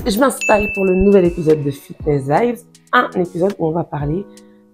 je m'installe pour le nouvel épisode de Fitness Vibes, un épisode où on va parler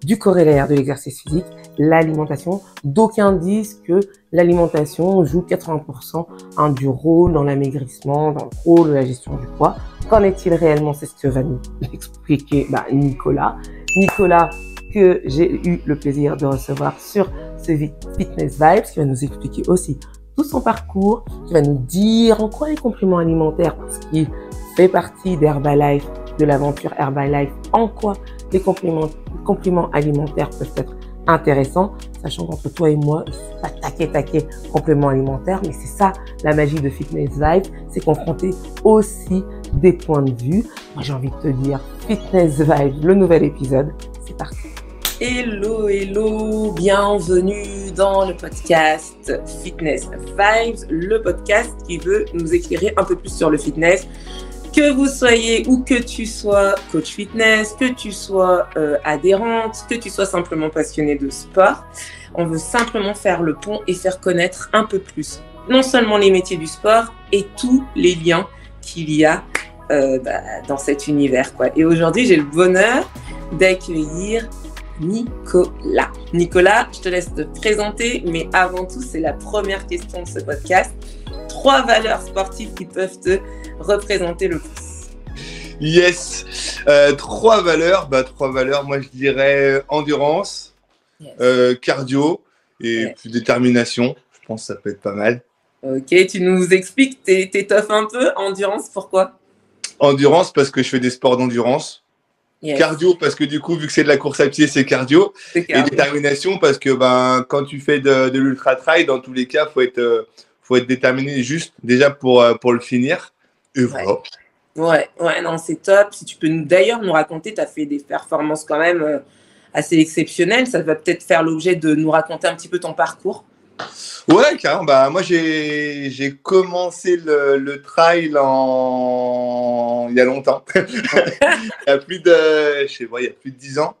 du corrélaire de l'exercice physique, l'alimentation. D'aucuns disent que l'alimentation joue 80% du rôle dans l'amaigrissement, dans le rôle de la gestion du poids. Qu'en est-il réellement? C'est ce que va nous expliquer Nicolas. Nicolas, que j'ai eu le plaisir de recevoir sur ce Fitness Vibes, qui va nous expliquer aussi tout son parcours, qui va nous dire en quoi les compléments alimentaires, parce qu'il fait partie d'Herbalife, de l'aventure Herbalife, en quoi les compléments alimentaires peuvent être intéressants, sachant qu'entre toi et moi, c'est pas taquet compléments alimentaires, mais c'est ça la magie de Fitness Vibes, c'est confronter aussi des points de vue. Moi, j'ai envie de te dire Fitness Vibes, le nouvel épisode, c'est parti. Hello, hello, bienvenue dans le podcast Fitness Vibes, le podcast qui veut nous éclairer un peu plus sur le fitness. Que vous soyez ou que tu sois coach fitness, que tu sois adhérente, que tu sois simplement passionné de sport, on veut simplement faire le pont et faire connaître un peu plus non seulement les métiers du sport et tous les liens qu'il y a dans cet univers, quoi. Et aujourd'hui, j'ai le bonheur d'accueillir Nicolas. Nicolas, je te laisse te présenter, mais avant tout, c'est la première question de ce podcast. 3 valeurs sportives qui peuvent te représenter le plus. Yes, 3 valeurs. 3 valeurs, moi je dirais endurance, yes. Cardio et puis détermination. Je pense que ça peut être pas mal. Ok, tu nous expliques, t'étoffes un peu. Endurance, pourquoi? Endurance parce que je fais des sports d'endurance. Yes. Cardio parce que du coup, vu que c'est de la course à pied, c'est cardio. Et détermination parce que quand tu fais de l'ultra trail, dans tous les cas, faut être déterminé juste déjà pour le finir. Et voilà. Ouais, non, c'est top. Si tu peux d'ailleurs nous raconter, tu as fait des performances quand même assez exceptionnelles. Ça va peut-être faire l'objet de nous raconter un petit peu ton parcours. Ouais, carrément. Moi, j'ai commencé le trail il y a longtemps. Il y a plus de 10 ans.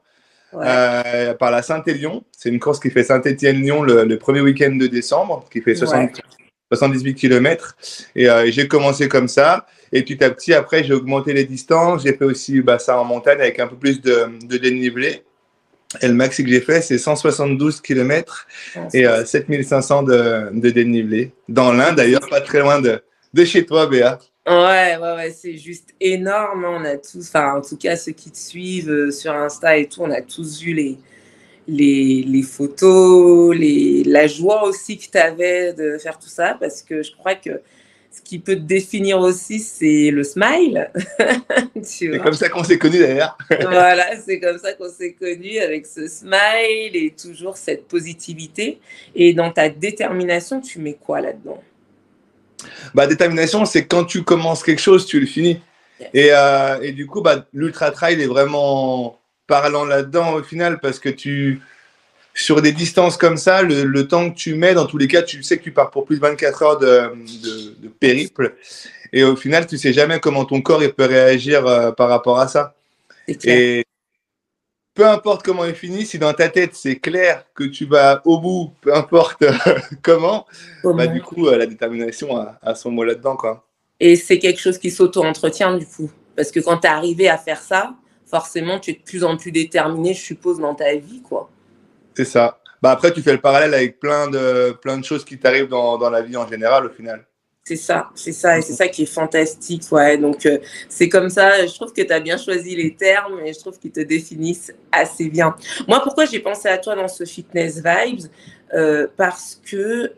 Ouais. Par la Saint-Élion. C'est une course qui fait Saint-Étienne-Lyon le premier week-end de décembre, qui fait 78 km. Et j'ai commencé comme ça. Et petit à petit, après, j'ai augmenté les distances. J'ai fait aussi ça en montagne avec un peu plus de dénivelé. Et le maxi que j'ai fait, c'est 172 km et 7500 de dénivelé. Dans l'Inde, d'ailleurs, pas très loin de chez toi, Béa. Ouais, c'est juste énorme. On a tous, en tout cas, ceux qui te suivent sur Insta et tout, on a tous vu les photos, la joie aussi que tu avais de faire tout ça, parce que je crois que ce qui peut te définir aussi, c'est le smile. C'est comme ça qu'on s'est connus d'ailleurs. Voilà, c'est comme ça qu'on s'est connus, avec ce smile et toujours cette positivité. Et dans ta détermination, tu mets quoi là-dedans? Détermination, c'est quand tu commences quelque chose, tu le finis. Yes. Et du coup, l'ultra trail est vraiment parlant là-dedans au final, parce que sur des distances comme ça, le temps que tu mets, dans tous les cas, tu sais que tu pars pour plus de 24 heures de périple. Et au final, tu sais jamais comment ton corps peut réagir par rapport à ça. Et peu importe comment il finit, si dans ta tête, c'est clair que tu vas au bout, peu importe comment, du coup, la détermination a son mot là-dedans, quoi. Et c'est quelque chose qui s'auto-entretient, du coup. Parce que quand tu es arrivé à faire ça, forcément, tu es de plus en plus déterminé, je suppose, dans ta vie, quoi. C'est ça. Après, tu fais le parallèle avec plein de choses qui t'arrivent dans la vie en général, au final. C'est ça. Et c'est ça qui est fantastique. Ouais. Donc, c'est comme ça. Je trouve que tu as bien choisi les termes et je trouve qu'ils te définissent assez bien. Moi, pourquoi j'ai pensé à toi dans ce Fitness Vibes? Parce que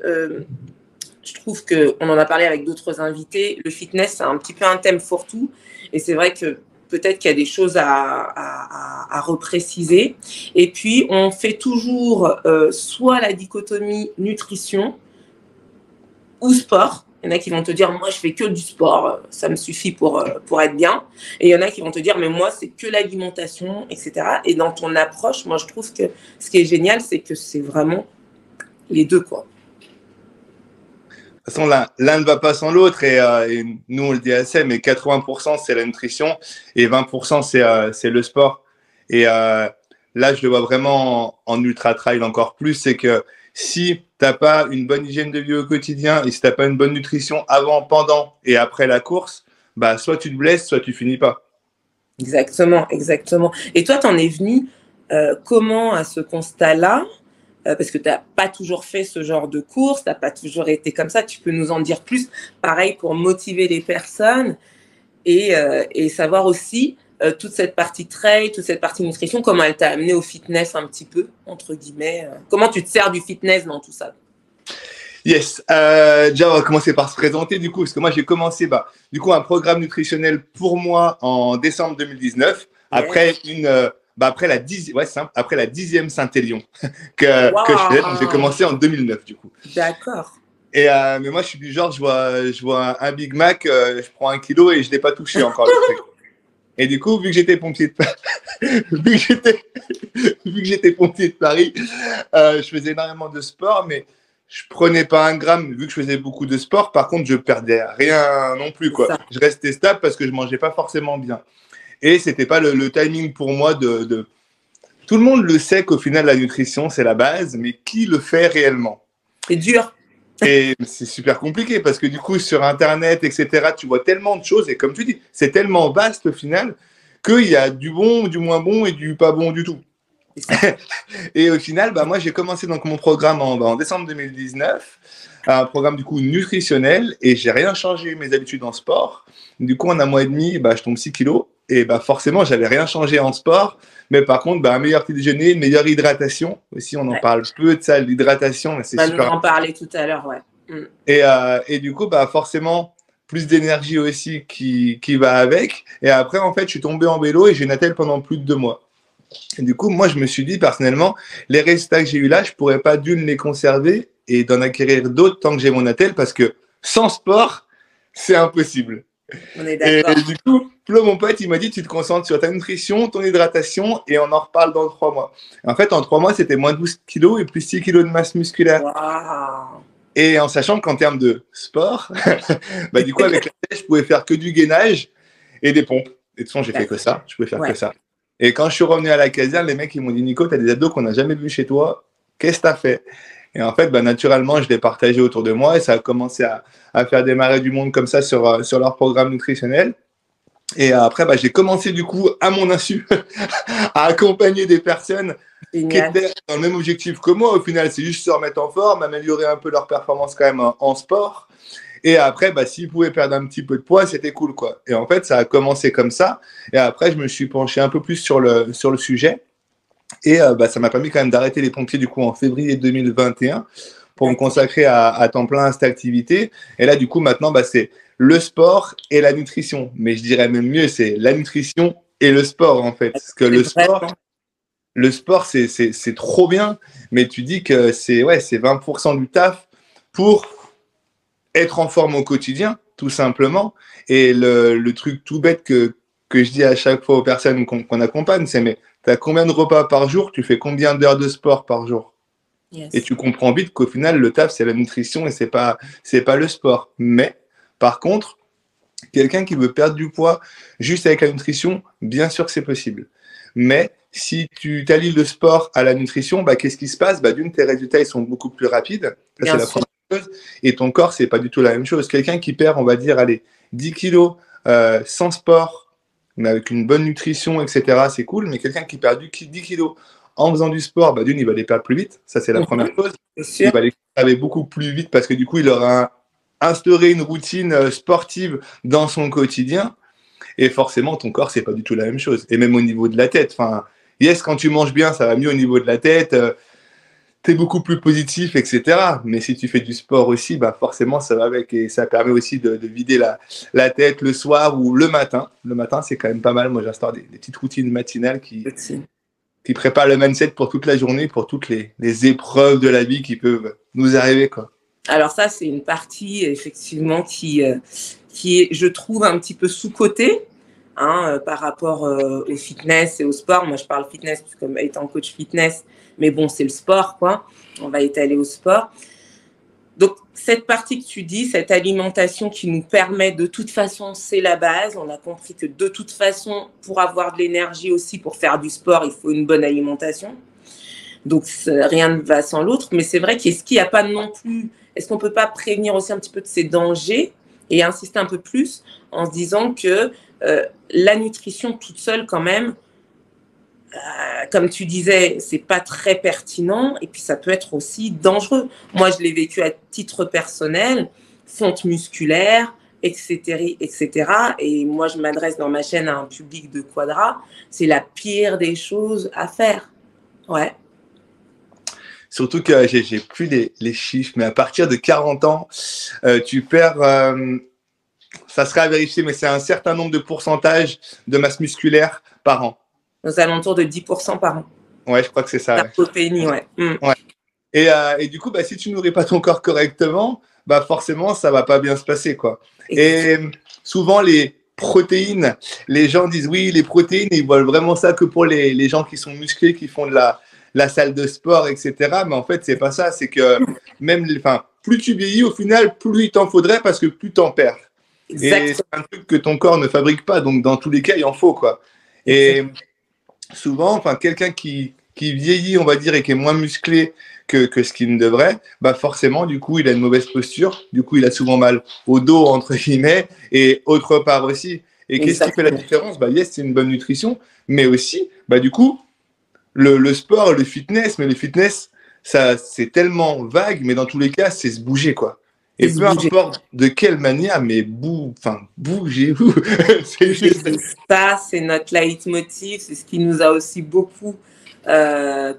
je trouve qu'on en a parlé avec d'autres invités. Le fitness, c'est un petit peu un thème fourre-tout. Et c'est vrai que peut-être qu'il y a des choses à repréciser. Et puis, on fait toujours soit la dichotomie nutrition ou sport. Il y en a qui vont te dire, moi, je fais que du sport, ça me suffit pour être bien. Et il y en a qui vont te dire, mais moi, c'est que l'alimentation, etc. Et dans ton approche, moi, je trouve que ce qui est génial, c'est que c'est vraiment les deux, quoi. De toute façon, l'un ne va pas sans l'autre et nous, on le dit assez, mais 80%, c'est la nutrition et 20%, c'est le sport. Et là, je le vois vraiment en ultra trail encore plus, c'est que si tu n'as pas une bonne hygiène de vie au quotidien et si tu n'as pas une bonne nutrition avant, pendant et après la course, bah, soit tu te blesses, soit tu finis pas. Exactement, exactement. Et toi, tu en es venu comment à ce constat-là? Parce que tu n'as pas toujours fait ce genre de course, tu n'as pas toujours été comme ça. Tu peux nous en dire plus, pareil, pour motiver les personnes et savoir aussi toute cette partie trail, toute cette partie nutrition, comment elle t'a amené au fitness un petit peu, entre guillemets. Comment tu te sers du fitness dans tout ça? Yes. Déjà, on va commencer par se présenter du coup, parce que moi, j'ai commencé du coup, un programme nutritionnel pour moi en décembre 2019, après après la 10e Saint-Élion que je faisais. Donc, j'ai commencé en 2009 du coup. D'accord. Mais moi, je suis du genre, je vois un Big Mac, je prends 1 kilo et je l'ai pas touché encore le truc. Et du coup, vu que j'étais pompier de vu que j'étais pompier de Paris, je faisais énormément de sport, mais je prenais pas un gramme vu que je faisais beaucoup de sport. Par contre, je perdais rien non plus, quoi. Je restais stable parce que je mangeais pas forcément bien. Et c'était pas le timing pour moi de... Tout le monde le sait qu'au final, la nutrition, c'est la base, mais qui le fait réellement? C'est dur. Et c'est super compliqué parce que du coup, sur Internet, etc., tu vois tellement de choses. Et comme tu dis, c'est tellement vaste au final qu'il y a du bon, du moins bon et du pas bon du tout. Et au final, moi, j'ai commencé donc mon programme en décembre 2019, un programme du coup nutritionnel, et j'ai rien changé mes habitudes en sport. Du coup, en un mois et demi, je tombe 6 kilos. Et forcément, j'avais rien changé en sport. Mais par contre, un meilleur petit déjeuner, une meilleure hydratation. Aussi, on en parle peu de ça, l'hydratation, mais c'est super. On va en parler tout à l'heure, ouais. Et du coup, forcément, plus d'énergie aussi qui va avec. Et après, en fait, je suis tombé en vélo et j'ai une attelle pendant plus de 2 mois. Et du coup, moi, je me suis dit, personnellement, les résultats que j'ai eu là, je pourrais pas d'une les conserver et d'en acquérir d'autres tant que j'ai mon attelle parce que sans sport, c'est impossible. On est d'accord. Et du coup, mon pote, il m'a dit, tu te concentres sur ta nutrition, ton hydratation et on en reparle dans 3 mois. En fait, en 3 mois, c'était moins de 12 kilos et plus 6 kilos de masse musculaire. Wow. Et en sachant qu'en termes de sport, du coup, avec la tête, je pouvais faire que du gainage et des pompes. Et de toute façon, j'ai fait que ça. Je pouvais faire que ça. Et quand je suis revenu à la caserne, les mecs, ils m'ont dit, Nico, tu as des abdos qu'on n'a jamais vus chez toi. Qu'est-ce que tu as fait? Et en fait, naturellement, je l'ai partagé autour de moi et ça a commencé à faire démarrer du monde comme ça sur leur programme nutritionnel. Et après, j'ai commencé du coup, à mon insu, à accompagner des personnes qui étaient dans le même objectif que moi. Au final, c'est juste se remettre en forme, améliorer un peu leur performance quand même en sport. Et après, s'ils pouvaient perdre un petit peu de poids, c'était cool, quoi. Et en fait, ça a commencé comme ça. Et après, je me suis penché un peu plus sur le sujet. Et ça m'a permis quand même d'arrêter les pompiers, du coup, en février 2021 pour me consacrer à temps plein à cette activité. Et là, du coup, maintenant, c'est le sport et la nutrition. Mais je dirais même mieux, c'est la nutrition et le sport, en fait. Parce que le sport, c'est trop bien, mais tu dis que c'est 20% du taf pour être en forme au quotidien, tout simplement. Et le truc tout bête que je dis à chaque fois aux personnes qu'on accompagne, c'est mais tu as combien de repas par jour? Tu fais combien d'heures de sport par jour? Yes. Et tu comprends vite qu'au final, le taf, c'est la nutrition et c'est pas le sport. Mais par contre, quelqu'un qui veut perdre du poids juste avec la nutrition, bien sûr que c'est possible. Mais si tu t'allies le sport à la nutrition, qu'est-ce qui se passe? D'une, tes résultats ils sont beaucoup plus rapides. Ça, c'est la première chose. Et ton corps, c'est pas du tout la même chose. Quelqu'un qui perd, on va dire, 10 kilos sans sport, mais avec une bonne nutrition, etc., c'est cool. Mais quelqu'un qui perd 10 kilos en faisant du sport, d'une, il va les perdre plus vite. Ça, c'est la première chose. Il va les perdre beaucoup plus vite parce que du coup, il aura instauré une routine sportive dans son quotidien. Et forcément, ton corps, c'est pas du tout la même chose. Et même au niveau de la tête. Enfin, yes, quand tu manges bien, ça va mieux au niveau de la tête. Tu es beaucoup plus positif, etc. Mais si tu fais du sport aussi, forcément, ça va avec. Et ça permet aussi de vider la tête le soir ou le matin. Le matin, c'est quand même pas mal. Moi, j'instaure des petites routines matinales qui préparent le mindset pour toute la journée, pour toutes les épreuves de la vie qui peuvent nous arriver, quoi. Alors ça, c'est une partie, effectivement, qui est, je trouve, un petit peu sous-cotée par rapport au fitness et au sport. Moi, je parle fitness comme étant coach fitness, mais bon, c'est le sport, quoi. On va étaler au sport. Donc, cette partie que tu dis, cette alimentation qui nous permet, de toute façon, c'est la base. On a compris que de toute façon, pour avoir de l'énergie aussi, pour faire du sport, il faut une bonne alimentation. Donc, rien ne va sans l'autre. Mais c'est vrai qu'est-ce qu'il n'y a pas non plus... Est-ce qu'on ne peut pas prévenir aussi un petit peu de ces dangers et insister un peu plus en se disant que la nutrition toute seule quand même, comme tu disais, c'est pas très pertinent et puis ça peut être aussi dangereux. Moi, je l'ai vécu à titre personnel, fonte musculaire, etc., etc. Et moi, je m'adresse dans ma chaîne à un public de quadra. C'est la pire des choses à faire. Ouais. Surtout que j'ai plus les chiffres, mais à partir de 40 ans, tu perds, ça serait à vérifier, mais c'est un certain nombre de pourcentage de masse musculaire par an. Aux alentours de 10% par an. Ouais, je crois que c'est ça. Sarcopénie, ouais. Ouais. Et du coup, bah, si tu nourris pas ton corps correctement, bah forcément, ça va pas bien se passer, quoi. Et souvent, les protéines, les gens disent oui, les protéines, ils veulent vraiment ça que pour les gens qui sont musclés, qui font de la salle de sport, etc. Mais en fait, c'est pas ça. C'est que même, plus tu vieillis, au final, plus il t'en faudrait parce que plus t'en perds. Exactement. Et c'est un truc que ton corps ne fabrique pas. Donc, dans tous les cas, il en faut, quoi. Et souvent, quelqu'un qui vieillit, on va dire, et qui est moins musclé que ce qu'il ne devrait, bah forcément, du coup, il a une mauvaise posture. Du coup, il a souvent mal au dos, entre guillemets, et autre part aussi. Et qu'est-ce qui fait la différence? Bah, yes, c'est une bonne nutrition, mais aussi, bah, du coup, le sport, le fitness, mais le fitness, ça, c'est tellement vague, mais dans tous les cas, c'est se bouger, quoi. Et peu importe de quelle manière, mais bougez-vous. Ça, c'est notre leitmotiv, c'est ce qui nous a aussi beaucoup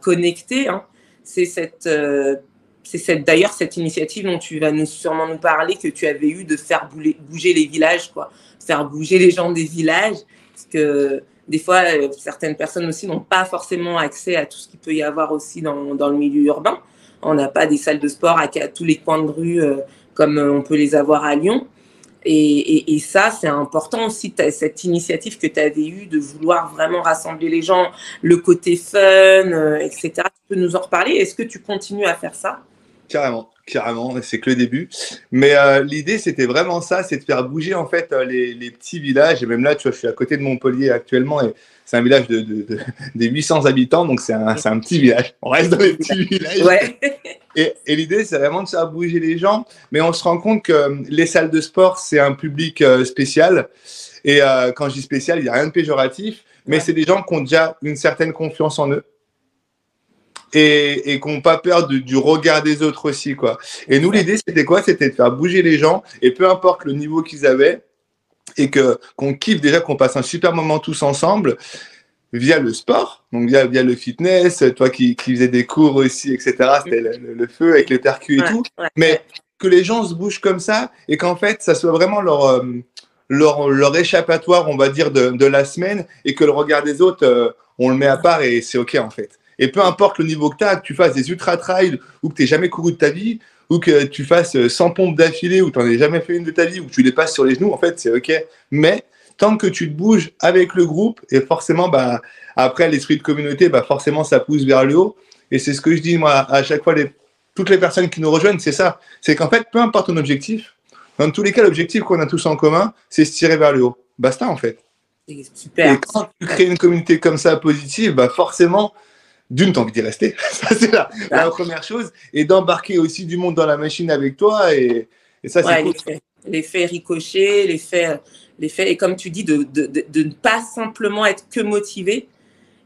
connectés. Hein. C'est d'ailleurs cette initiative dont tu vas sûrement nous parler, que tu avais eu, de faire bouger les villages, quoi. Faire bouger les gens des villages, parce que des fois, certaines personnes aussi n'ont pas forcément accès à tout ce qu'il peut y avoir aussi dans le milieu urbain. On n'a pas des salles de sport à tous les coins de rue comme on peut les avoir à Lyon. Et ça, c'est important aussi, cette initiative que tu avais eue de vouloir vraiment rassembler les gens, le côté fun, etc. Tu peux nous en reparler? Est-ce que tu continues à faire ça? Carrément, c'est que le début. Mais l'idée, c'était vraiment ça, c'est de faire bouger en fait les petits villages. Et même là, tu vois, je suis à côté de Montpellier actuellement et c'est un village des 800 habitants, donc c'est un petit village. On reste dans les petits villages. Ouais. Et l'idée, c'est vraiment de faire bouger les gens. Mais on se rend compte que les salles de sport, c'est un public spécial. Et quand je dis spécial, il n'y a rien de péjoratif, mais c'est des gens qui ont déjà une certaine confiance en eux. Et qui n'ont pas peur du regard des autres aussi, quoi. Et nous, l'idée, c'était quoi? C'était de faire bouger les gens, et peu importe le niveau qu'ils avaient, et qu'on kiffe déjà, qu'on passe un super moment tous ensemble, via le sport, donc via le fitness, toi qui faisais des cours aussi, etc. C'était le feu avec les percus et tout. Mais que les gens se bougent comme ça, et qu'en fait, ça soit vraiment leur échappatoire, on va dire, de la semaine, et que le regard des autres, on le met à part, et c'est OK, en fait. Et peu importe le niveau que tu as, que tu fasses des ultra-trails ou que tu n'aies jamais couru de ta vie, ou que tu fasses 100 pompes d'affilée ou tu n'en aies jamais fait une de ta vie, ou que tu les passes sur les genoux, en fait, c'est OK. Mais tant que tu te bouges avec le groupe, et forcément, bah, après, l'esprit de communauté, bah, forcément, ça pousse vers le haut. Et c'est ce que je dis, moi, à chaque fois, toutes les personnes qui nous rejoignent, c'est ça. C'est qu'en fait, peu importe ton objectif, dans tous les cas, l'objectif qu'on a tous en commun, c'est se tirer vers le haut. Basta, en fait. Super. Et quand tu crées une communauté comme ça, positive, bah, forcément, d'une, t'as envie d'y rester, ça c'est la première chose, et d'embarquer aussi du monde dans la machine avec toi, et ça c'est cool. L'effet ricochet, l'effet, et comme tu dis, de ne pas simplement être que motivé,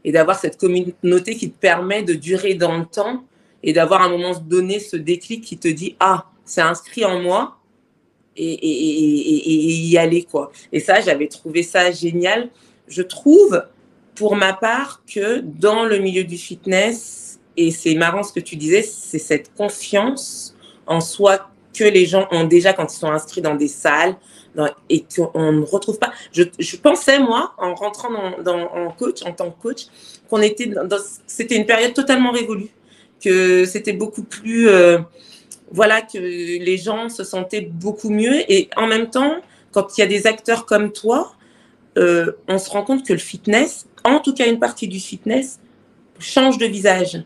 et d'avoir cette communauté qui te permet de durer dans le temps, et d'avoir à un moment donné ce déclic qui te dit « Ah, c'est inscrit en moi », et y aller, quoi. Et ça, j'avais trouvé ça génial. Je trouve, pour ma part, que dans le milieu du fitness, et c'est marrant ce que tu disais, c'est cette confiance en soi que les gens ont déjà quand ils sont inscrits dans des salles et qu'on ne retrouve pas. Je pensais, moi, en rentrant en tant que coach, qu'on était c'était une période totalement révolue, que c'était beaucoup plus... voilà, que les gens se sentaient beaucoup mieux. Et en même temps, quand il y a des acteurs comme toi, on se rend compte que le fitness, en tout cas une partie du fitness, change de visage.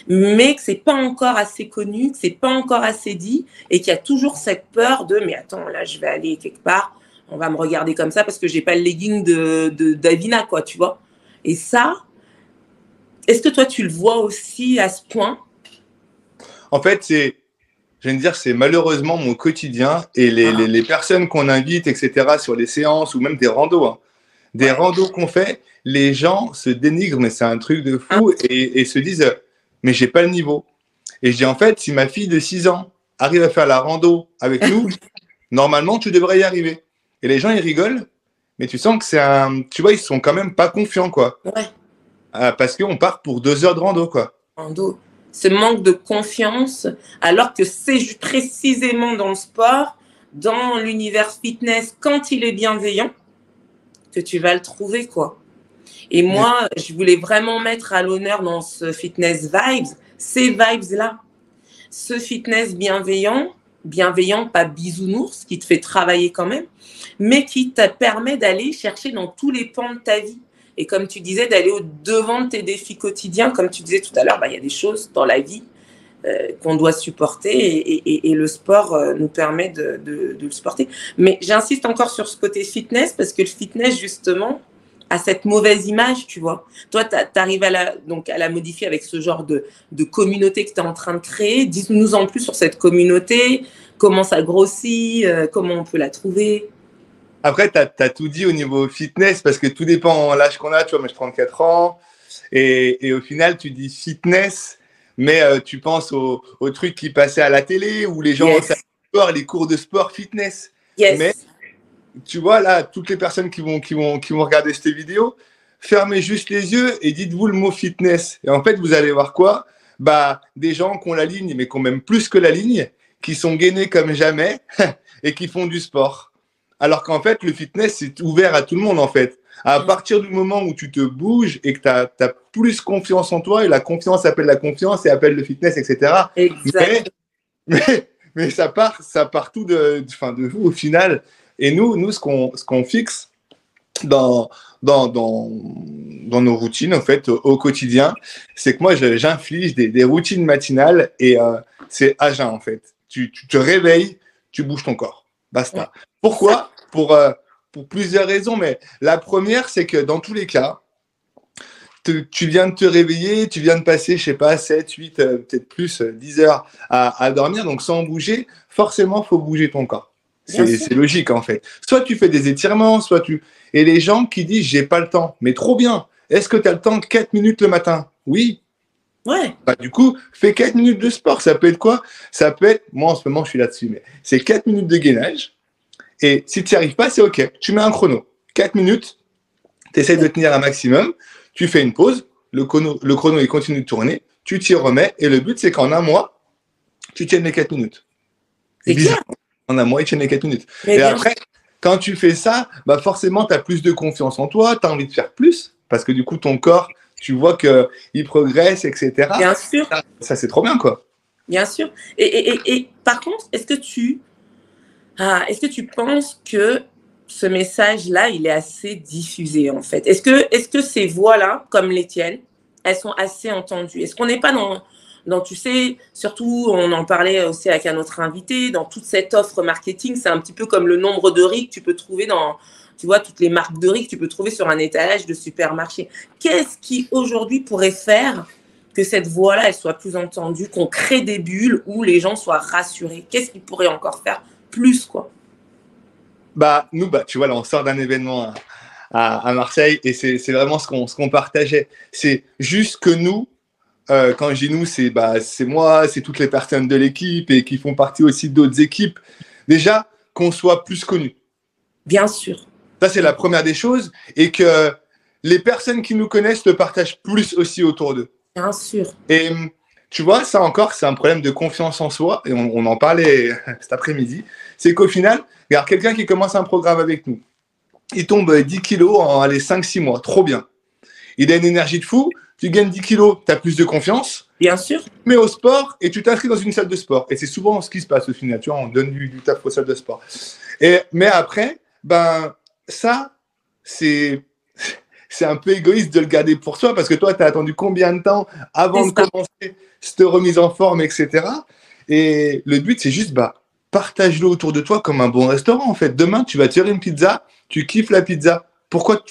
Mais que c'est pas encore assez connu, que c'est pas encore assez dit, et qu'il y a toujours cette peur de « mais attends, là, je vais aller quelque part, on va me regarder comme ça parce que j'ai pas le legging de Davina, quoi, tu vois ». Et ça, est-ce que toi, tu le vois aussi à ce point? En fait, c'est je viens de dire, c'est malheureusement mon quotidien et les personnes qu'on invite, etc., sur les séances ou même des randos, hein. Des randos qu'on fait, les gens se dénigrent, mais c'est un truc de fou et se disent, mais j'ai pas le niveau. Et je dis, en fait, si ma fille de 6 ans arrive à faire la rando avec nous, normalement, tu devrais y arriver. Et les gens, ils rigolent, mais tu sens que c'est un. Tu vois, ils sont quand même pas confiants, quoi. Ouais. Parce qu'on part pour 2 heures de rando, quoi. Rando. Ce manque de confiance, alors que c'est précisément dans le sport, dans l'univers fitness, quand il est bienveillant, que tu vas le trouver, quoi. Et moi, je voulais vraiment mettre à l'honneur dans ce fitness vibes, ces vibes-là. Ce fitness bienveillant, pas bisounours, qui te fait travailler quand même, mais qui te permet d'aller chercher dans tous les pans de ta vie. Et comme tu disais, d'aller au-devant de tes défis quotidiens. Comme tu disais tout à l'heure, il y a des choses dans la vie qu'on doit supporter et le sport nous permet de le supporter. Mais j'insiste encore sur ce côté fitness parce que le fitness, justement, a cette mauvaise image, tu vois. Toi, tu arrives à la modifier avec ce genre de communauté que tu es en train de créer. Dis-nous en plus sur cette communauté, comment ça grossit, comment on peut la trouver. Après, tu as tout dit au niveau fitness parce que tout dépend de l'âge qu'on a. Tu vois, moi, j'ai 34 ans et au final, tu dis fitness, mais tu penses aux trucs qui passaient à la télé où les gens sport, les cours de sport fitness. Mais tu vois, là, toutes les personnes qui vont regarder cette vidéo, fermez juste les yeux et dites-vous le mot fitness. Et en fait, vous allez voir quoi? Bah, des gens qui ont la ligne, mais qui ont même plus que la ligne, qui sont gainés comme jamais et qui font du sport. Alors qu'en fait, le fitness, c'est ouvert à tout le monde, en fait. À partir du moment où tu te bouges et que tu as plus confiance en toi, et la confiance appelle la confiance et appelle le fitness, etc. Exact. Mais ça part tout de vous au final. Et nous, ce qu'on fixe dans nos routines, en fait, au quotidien, c'est que moi, j'inflige des routines matinales et c'est à jeun, en fait. Tu te réveilles, tu bouges ton corps. Basta. Pourquoi? Pour plusieurs raisons, mais la première, c'est que dans tous les cas, tu viens de te réveiller, tu viens de passer, je sais pas, 7, 8, peut-être plus, 10 heures à dormir, donc sans bouger, forcément, il faut bouger ton corps. C'est logique, en fait. Soit tu fais des étirements, soit tu... Et les gens qui disent, j'ai pas le temps, mais trop bien. Est-ce que tu as le temps 4 minutes le matin? Oui. Ouais. Bah, du coup, fais 4 minutes de sport. Ça peut être quoi? Ça peut être, moi en ce moment, je suis là-dessus, mais c'est 4 minutes de gainage. Et si tu n'y arrives pas, c'est OK. Tu mets un chrono. 4 minutes, tu essaies de tenir un maximum. Tu fais une pause. Le chrono, il continue de tourner. Tu t'y remets. Et le but, c'est qu'en un mois, tu tiennes les 4 minutes. C'est bizarre. En un mois, il tienne les 4 minutes. Mais et après, quand tu fais ça, bah forcément, tu as plus de confiance en toi. Tu as envie de faire plus. Parce que du coup, ton corps, tu vois qu'il progresse, etc. Bien sûr. Ça, c'est trop bien, quoi. Bien sûr. Et par contre, est-ce que tu penses que ce message-là, il est assez diffusé, en fait? Est-ce que ces voix-là, comme les tiennes, elles sont assez entendues? Est-ce qu'on n'est pas dans, tu sais, surtout, on en parlait aussi avec un autre invité, dans toute cette offre marketing, c'est un petit peu comme le nombre de riz que tu peux trouver dans, tu vois, toutes les marques de riz que tu peux trouver sur un étalage de supermarché. Qu'est-ce qui, aujourd'hui, pourrait faire que cette voix-là, elle soit plus entendue, qu'on crée des bulles où les gens soient rassurés? Qu'est-ce qui pourrait encore faire plus, quoi? Bah, nous, tu vois, là, on sort d'un événement à Marseille et c'est vraiment ce qu'on partageait. C'est juste que nous, quand je dis nous, c'est moi, c'est toutes les personnes de l'équipe et qui font partie aussi d'autres équipes. Déjà, qu'on soit plus connus. Bien sûr. Ça, c'est la première des choses. Et que les personnes qui nous connaissent le partagent plus aussi autour d'eux. Bien sûr. Et tu vois, ça encore, c'est un problème de confiance en soi. Et on en parlait cet après-midi. C'est qu'au final, regarde, quelqu'un qui commence un programme avec nous, il tombe 10 kilos en 5-6 mois. Trop bien. Il a une énergie de fou. Tu gagnes 10 kilos, tu as plus de confiance. Bien sûr. Mais au sport, et tu t'inscris dans une salle de sport. Et c'est souvent ce qui se passe au final. Tu vois, on donne du taf aux salles de sport. Mais après, ça, c'est un peu égoïste de le garder pour toi parce que toi, tu as attendu combien de temps avant de commencer cette remise en forme, etc. Et le but, c'est juste, partage-le autour de toi comme un bon restaurant, en fait. Demain, tu vas te faire une pizza, tu kiffes la pizza. Pourquoi?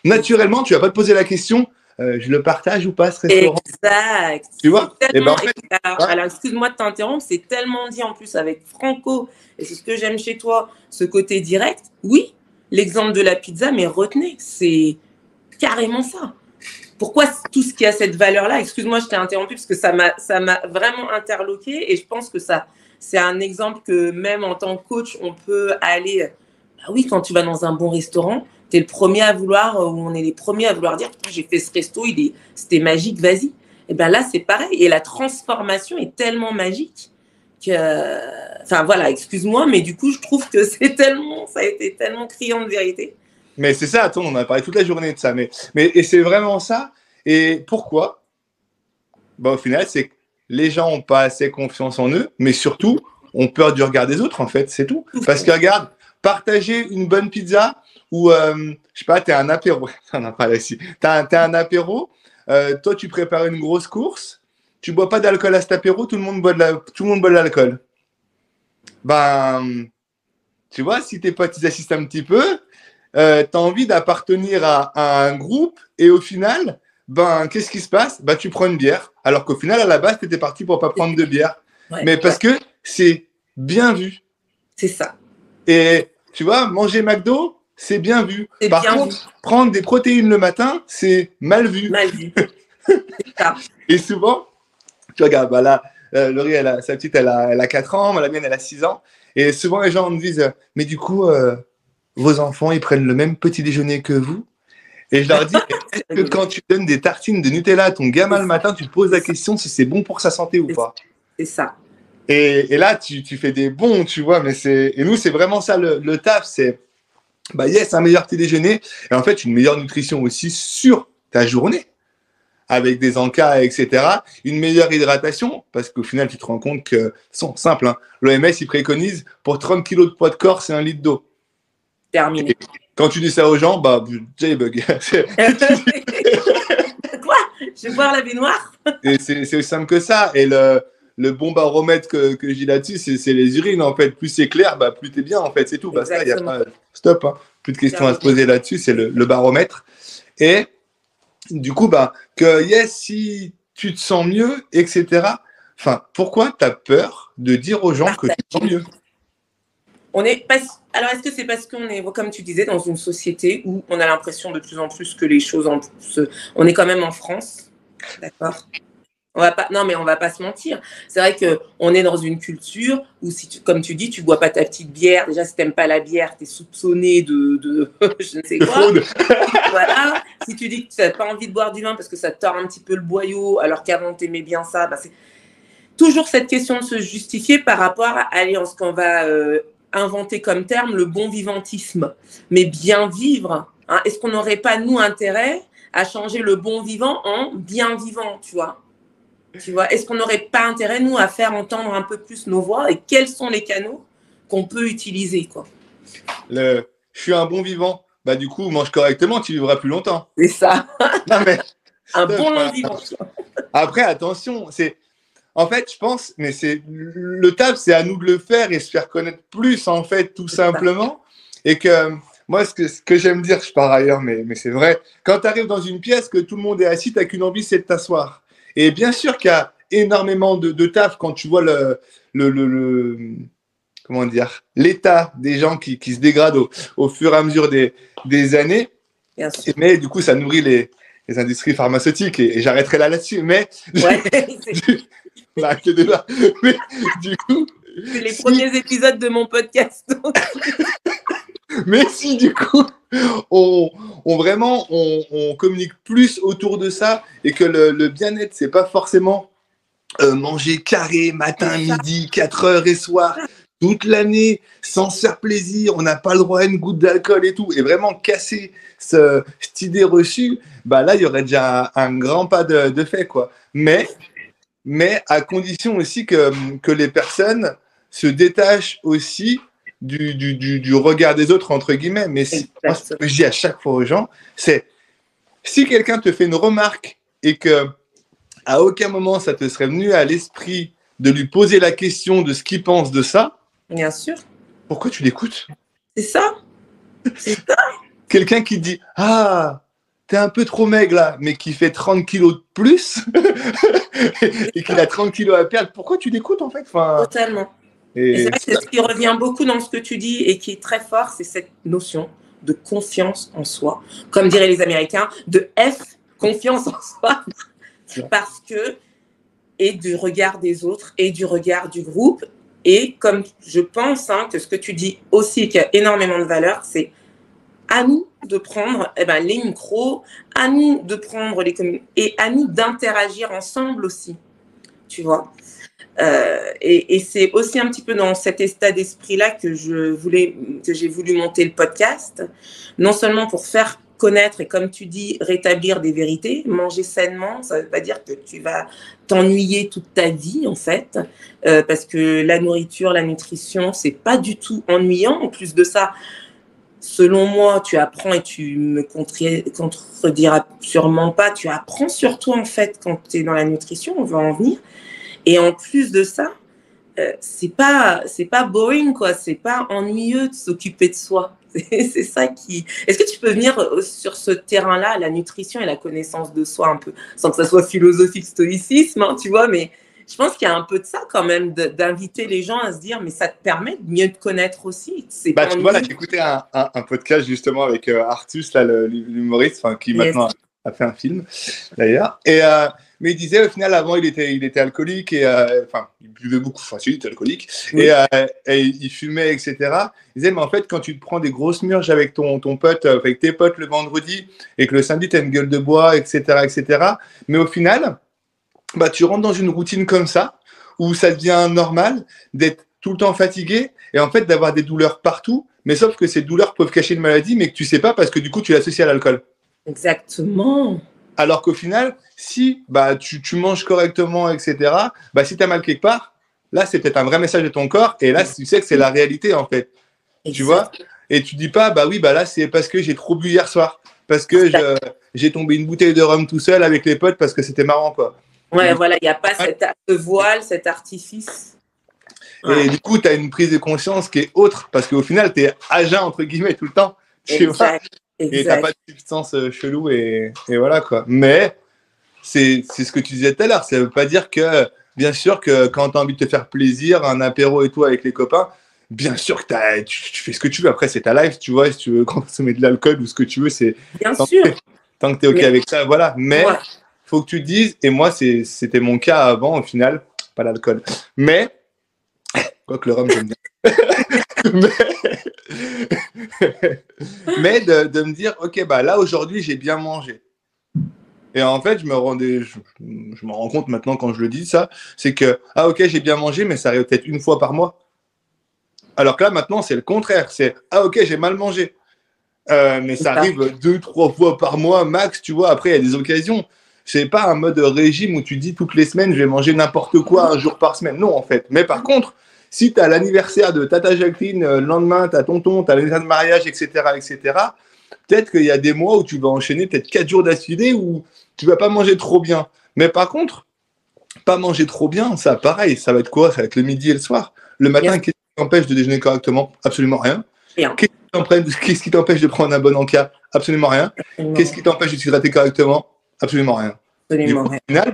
Naturellement, tu vas pas te poser la question, je le partage ou pas ce restaurant? Exact. Tu vois? Et ben Tellement, en fait, alors, excuse-moi de t'interrompre, c'est tellement dit en plus avec Franco, et c'est ce que j'aime chez toi, ce côté direct. Oui, l'exemple de la pizza, mais retenez, c'est carrément ça. Pourquoi tout ce qui a cette valeur-là, excuse-moi, je t'ai interrompu parce que ça m'a vraiment interloqué et je pense que ça, c'est un exemple que même en tant que coach, on peut aller. Bah oui, quand tu vas dans un bon restaurant, tu es le premier à vouloir, ou on est les premiers à vouloir dire, j'ai fait ce resto, c'était magique, vas-y. Et bien là, c'est pareil. Et la transformation est tellement magique que, enfin voilà, excuse-moi, mais du coup, je trouve que c'est tellement, ça a été tellement criant de vérité. mais c'est ça, attends, on a parlé toute la journée de ça. Et c'est vraiment ça. Et pourquoi? Bah, au final, c'est que les gens n'ont pas assez confiance en eux, mais surtout, ont peur du regard des autres, en fait, c'est tout. Parce que regarde, partager une bonne pizza ou, je sais pas, t'es un apéro. On en parle ici. T'es un apéro, toi, tu prépares une grosse course, tu bois pas d'alcool à cet apéro, tout le monde boit de l'alcool. Ben, tu vois, si tes potes ils assistent un petit peu, tu as envie d'appartenir à un groupe et au final, ben, qu'est-ce qui se passe? Ben, tu prends une bière, alors qu'au final, à la base, tu étais parti pour pas prendre de bière. Ouais, mais parce que c'est bien vu. C'est ça. Et tu vois, manger McDo, c'est bien vu. C'est Par bien contre, vu. prendre des protéines le matin, c'est mal vu. Mal vu. C'est ça. Et souvent, tu regardes, bah là, Laurie, sa petite, elle a 4 ans, la mienne, elle a 6 ans. Et souvent, les gens me disent, mais du coup, vos enfants, ils prennent le même petit déjeuner que vous? Et je leur dis, est-ce que quand tu donnes des tartines de Nutella à ton gamin le matin, tu te poses la question si c'est bon pour sa santé ou pas? C'est ça. Et là, tu fais des bons, tu vois, et nous, c'est vraiment ça le taf, c'est, bah yes, un meilleur petit déjeuner, et en fait, une meilleure nutrition aussi sur ta journée, avec des encas, etc. Une meilleure hydratation, parce qu'au final, tu te rends compte que, c'est simple, hein, l'OMS, il préconise, pour 30 kilos de poids de corps, c'est 1 litre d'eau. Terminé. Et quand tu dis ça aux gens, bah, J-Bug. Quoi? Je vais boire la baignoire? Et c'est aussi simple que ça. Et le bon baromètre que j'ai là-dessus, c'est les urines, en fait. Plus c'est clair, bah, plus t'es bien, en fait. C'est tout. Bah, ça, y a pas, stop, hein. Plus de questions à se poser là-dessus, c'est le baromètre. Et du coup, bah, que yes, si tu te sens mieux, etc. Enfin, pourquoi tu as peur de dire aux gens que tu te sens mieux? Alors, est-ce que c'est parce qu'on est, comme tu disais, dans une société où on a l'impression de plus en plus que les choses on est quand même en France, d'accord? Non, mais on va pas se mentir. C'est vrai qu'on est dans une culture où, comme tu dis, tu bois pas ta petite bière. Déjà, si t'aimes pas la bière, tu es soupçonné de je ne sais quoi. Voilà. Si tu dis que tu n'as pas envie de boire du vin parce que ça te tord un petit peu le boyau, alors qu'avant, tu aimais bien ça, bah, c'est toujours cette question de se justifier par rapport à ce qu'on va inventer comme terme, le bon vivantisme. Mais bien vivre, hein, est-ce qu'on n'aurait pas, nous, intérêt à changer le bon vivant en bien vivant, tu vois? Est-ce qu'on n'aurait pas intérêt, nous, à faire entendre un peu plus nos voix et quels sont les canaux qu'on peut utiliser, quoi? Je suis un bon vivant. Bah, du coup, mange correctement, tu vivras plus longtemps. C'est ça. Non, mais, un bon long vivant. Après, attention, en fait, je pense, mais le taf, c'est à nous de le faire et se faire connaître plus, en fait, tout simplement. Et que moi, ce que j'aime dire, je pars ailleurs, mais c'est vrai, quand tu arrives dans une pièce, que tout le monde est assis, tu n'as qu'une envie, c'est de t'asseoir. Et bien sûr qu'il y a énormément de taf quand tu vois comment dire, l'état des gens qui se dégradent au fur et à mesure des années. Bien sûr. Mais du coup, ça nourrit les industries pharmaceutiques et j'arrêterai là-dessus. Mais ouais, bah, mais du coup, c'est les premiers épisodes de mon podcast. Mais si du coup, on communique plus autour de ça et que le bien-être, c'est pas forcément manger carré matin, midi, 4 heures et soir, toute l'année, sans se faire plaisir, on n'a pas le droit à une goutte d'alcool et tout, et vraiment casser cette idée reçue, bah là, il y aurait déjà un grand pas de fait, quoi. Mais à condition aussi que les personnes se détachent aussi du regard des autres, entre guillemets. Mais moi, ce que je dis à chaque fois aux gens, c'est si quelqu'un te fait une remarque et que à aucun moment ça te serait venu à l'esprit de lui poser la question de ce qu'il pense de ça, bien sûr, pourquoi tu l'écoutes? C'est ça. Quelqu'un qui dit « Ah, t'es un peu trop maigre là, mais qui fait 30 kilos de plus et qu'il a 30 kilos à perdre, pourquoi tu l'écoutes en fait? Enfin, totalement. Et c'est vrai que ce qui revient beaucoup dans ce que tu dis et qui est très fort, c'est cette notion de confiance en soi. Comme diraient les Américains, de confiance en soi. Parce que, et du regard des autres, et du regard du groupe, et comme je pense que ce que tu dis aussi, qui a énormément de valeur, c'est à nous de prendre les micros, à nous de prendre les communes, et à nous d'interagir ensemble aussi, tu vois. Et c'est aussi un petit peu dans cet état d'esprit-là que j'ai voulu monter le podcast, non seulement pour faire connaître et, comme tu dis, rétablir des vérités. Manger sainement, ça ne veut pas dire que tu vas t'ennuyer toute ta vie, en fait, parce que la nourriture, la nutrition, c'est pas du tout ennuyant. En plus de ça, selon moi, tu apprends, et tu me contrediras sûrement pas, tu apprends sur toi, en fait, quand tu es dans la nutrition, on va en venir. Et en plus de ça, c'est pas boring, quoi. C'est pas ennuyeux de s'occuper de soi. C'est ça qui. Est-ce que tu peux venir sur ce terrain-là, la nutrition et la connaissance de soi un peu, sans que ça soit philosophique, stoïcisme, tu vois, mais je pense qu'il y a un peu de ça quand même, d'inviter les gens à se dire, mais ça te permet de mieux te connaître aussi. Tu vois, là, j'ai écouté un podcast justement avec Artus, là, l'humoriste, qui maintenant a fait un film d'ailleurs. Mais il disait au final, avant, il était alcoolique et il buvait beaucoup. Enfin, il était alcoolique et il fumait, etc. Il disait, mais en fait, quand tu te prends des grosses murges avec ton pote, avec tes potes le vendredi, et que le samedi, tu as une gueule de bois, etc., mais au final, tu rentres dans une routine comme ça, où ça devient normal d'être tout le temps fatigué et en fait d'avoir des douleurs partout, mais sauf que ces douleurs peuvent cacher une maladie, mais que tu sais pas parce que du coup, tu l'associes à l'alcool. Exactement. Alors qu'au final, si tu manges correctement, etc., si tu as mal quelque part, là, c'est peut-être un vrai message de ton corps. Et là, tu sais que c'est la réalité, en fait. Exactement. Tu vois? Et tu dis pas, là, c'est parce que j'ai trop bu hier soir. Parce que j'ai tombé une bouteille de rhum tout seul avec les potes parce que c'était marrant, quoi. Ouais, voilà, il n'y a pas ce voile, cet artifice. Et du coup, tu as une prise de conscience qui est autre. Parce qu'au final, tu es à jeun, entre guillemets, tout le temps. Tu vois? Et t'as pas de substance chelou et voilà quoi. Mais c'est ce que tu disais tout à l'heure. Ça veut pas dire que, bien sûr que quand tu as envie de te faire plaisir, un apéro et tout avec les copains, bien sûr que tu fais ce que tu veux. Après, c'est ta life, tu vois. Si tu veux consommer de l'alcool ou ce que tu veux, c'est bien sûr. Tant que tu es OK avec ça, voilà. Mais faut que tu te dises, et moi, c'était mon cas avant, au final, pas l'alcool. Mais, quoi que le rhum, j'aime bien. mais de me dire, ok, là aujourd'hui j'ai bien mangé. Et en fait, je me rends compte maintenant quand je le dis ça, c'est que ok, j'ai bien mangé, mais ça arrive peut-être une fois par mois. Alors que là maintenant c'est le contraire, c'est ok, j'ai mal mangé, mais ça arrive 2-3 fois par mois max, tu vois. Après il y a des occasions. C'est pas un mode régime où tu dis toutes les semaines je vais manger n'importe quoi un jour par semaine. Non en fait. Mais par contre, si tu as l'anniversaire de Tata Jacqueline, le lendemain, tu as tonton, tu as l'anniversaire de mariage, etc., peut-être qu'il y a des mois où tu vas enchaîner peut-être 4 jours d'affilée où tu vas pas manger trop bien. Mais par contre, pas manger trop bien, ça, pareil, ça va être quoi? Ça va être le midi et le soir. Le matin, qu'est-ce qui t'empêche de déjeuner correctement? Absolument rien. Qu'est-ce qui t'empêche de prendre un bon encas? Absolument rien. Qu'est-ce qui t'empêche de t'hydrater correctement? Absolument rien. Du coup, au final,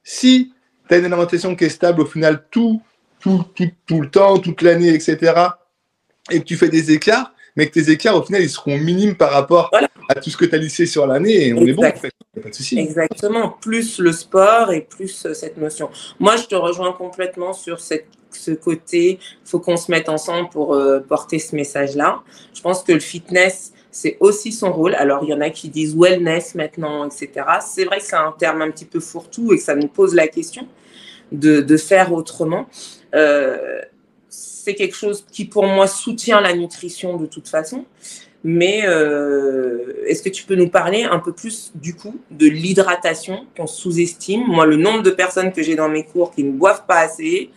si tu as une alimentation qui est stable, au final, tout le temps, toute l'année, etc., et que tu fais des écarts, mais que tes écarts, au final, ils seront minimes par rapport à tout ce que tu as lissé sur l'année, et on est bon, en fait. Il n'y a pas de souci. Exactement. Plus le sport et plus cette notion. Moi, je te rejoins complètement sur ce côté. Il faut qu'on se mette ensemble pour porter ce message-là. Je pense que le fitness, c'est aussi son rôle. Alors, il y en a qui disent wellness maintenant, etc. C'est vrai que c'est un terme un petit peu fourre-tout et que ça nous pose la question de faire autrement. C'est quelque chose qui, pour moi, soutient la nutrition de toute façon. Mais est-ce que tu peux nous parler un peu plus, du coup, de l'hydratation qu'on sous-estime? Moi, le nombre de personnes que j'ai dans mes cours qui ne boivent pas assez,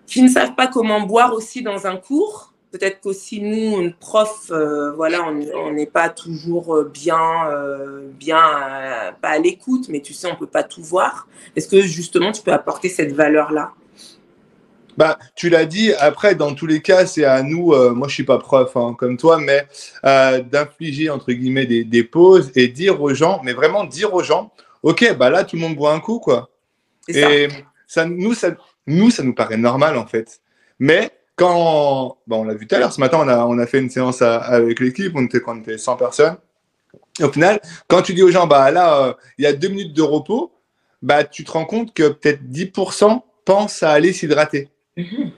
qui ne savent pas comment boire aussi dans un cours. Peut-être qu'aussi, nous, prof, on n'est pas toujours pas à l'écoute, mais tu sais, on ne peut pas tout voir. Est-ce que, justement, tu peux apporter cette valeur-là? Bah, tu l'as dit, après, dans tous les cas, c'est à nous, moi je suis pas prof hein, comme toi, mais d'infliger, entre guillemets, des pauses et dire aux gens, mais vraiment dire aux gens, ok, bah là, tout le monde boit un coup, quoi. C'est ça. Et ça nous paraît normal, en fait. Mais quand, bah, on l'a vu tout à l'heure, ce matin, on a fait une séance avec l'équipe, on était 100 personnes. Et au final, quand tu dis aux gens, bah là, il y a 2 minutes de repos, bah tu te rends compte que peut-être 10% pensent à aller s'hydrater. Mhm.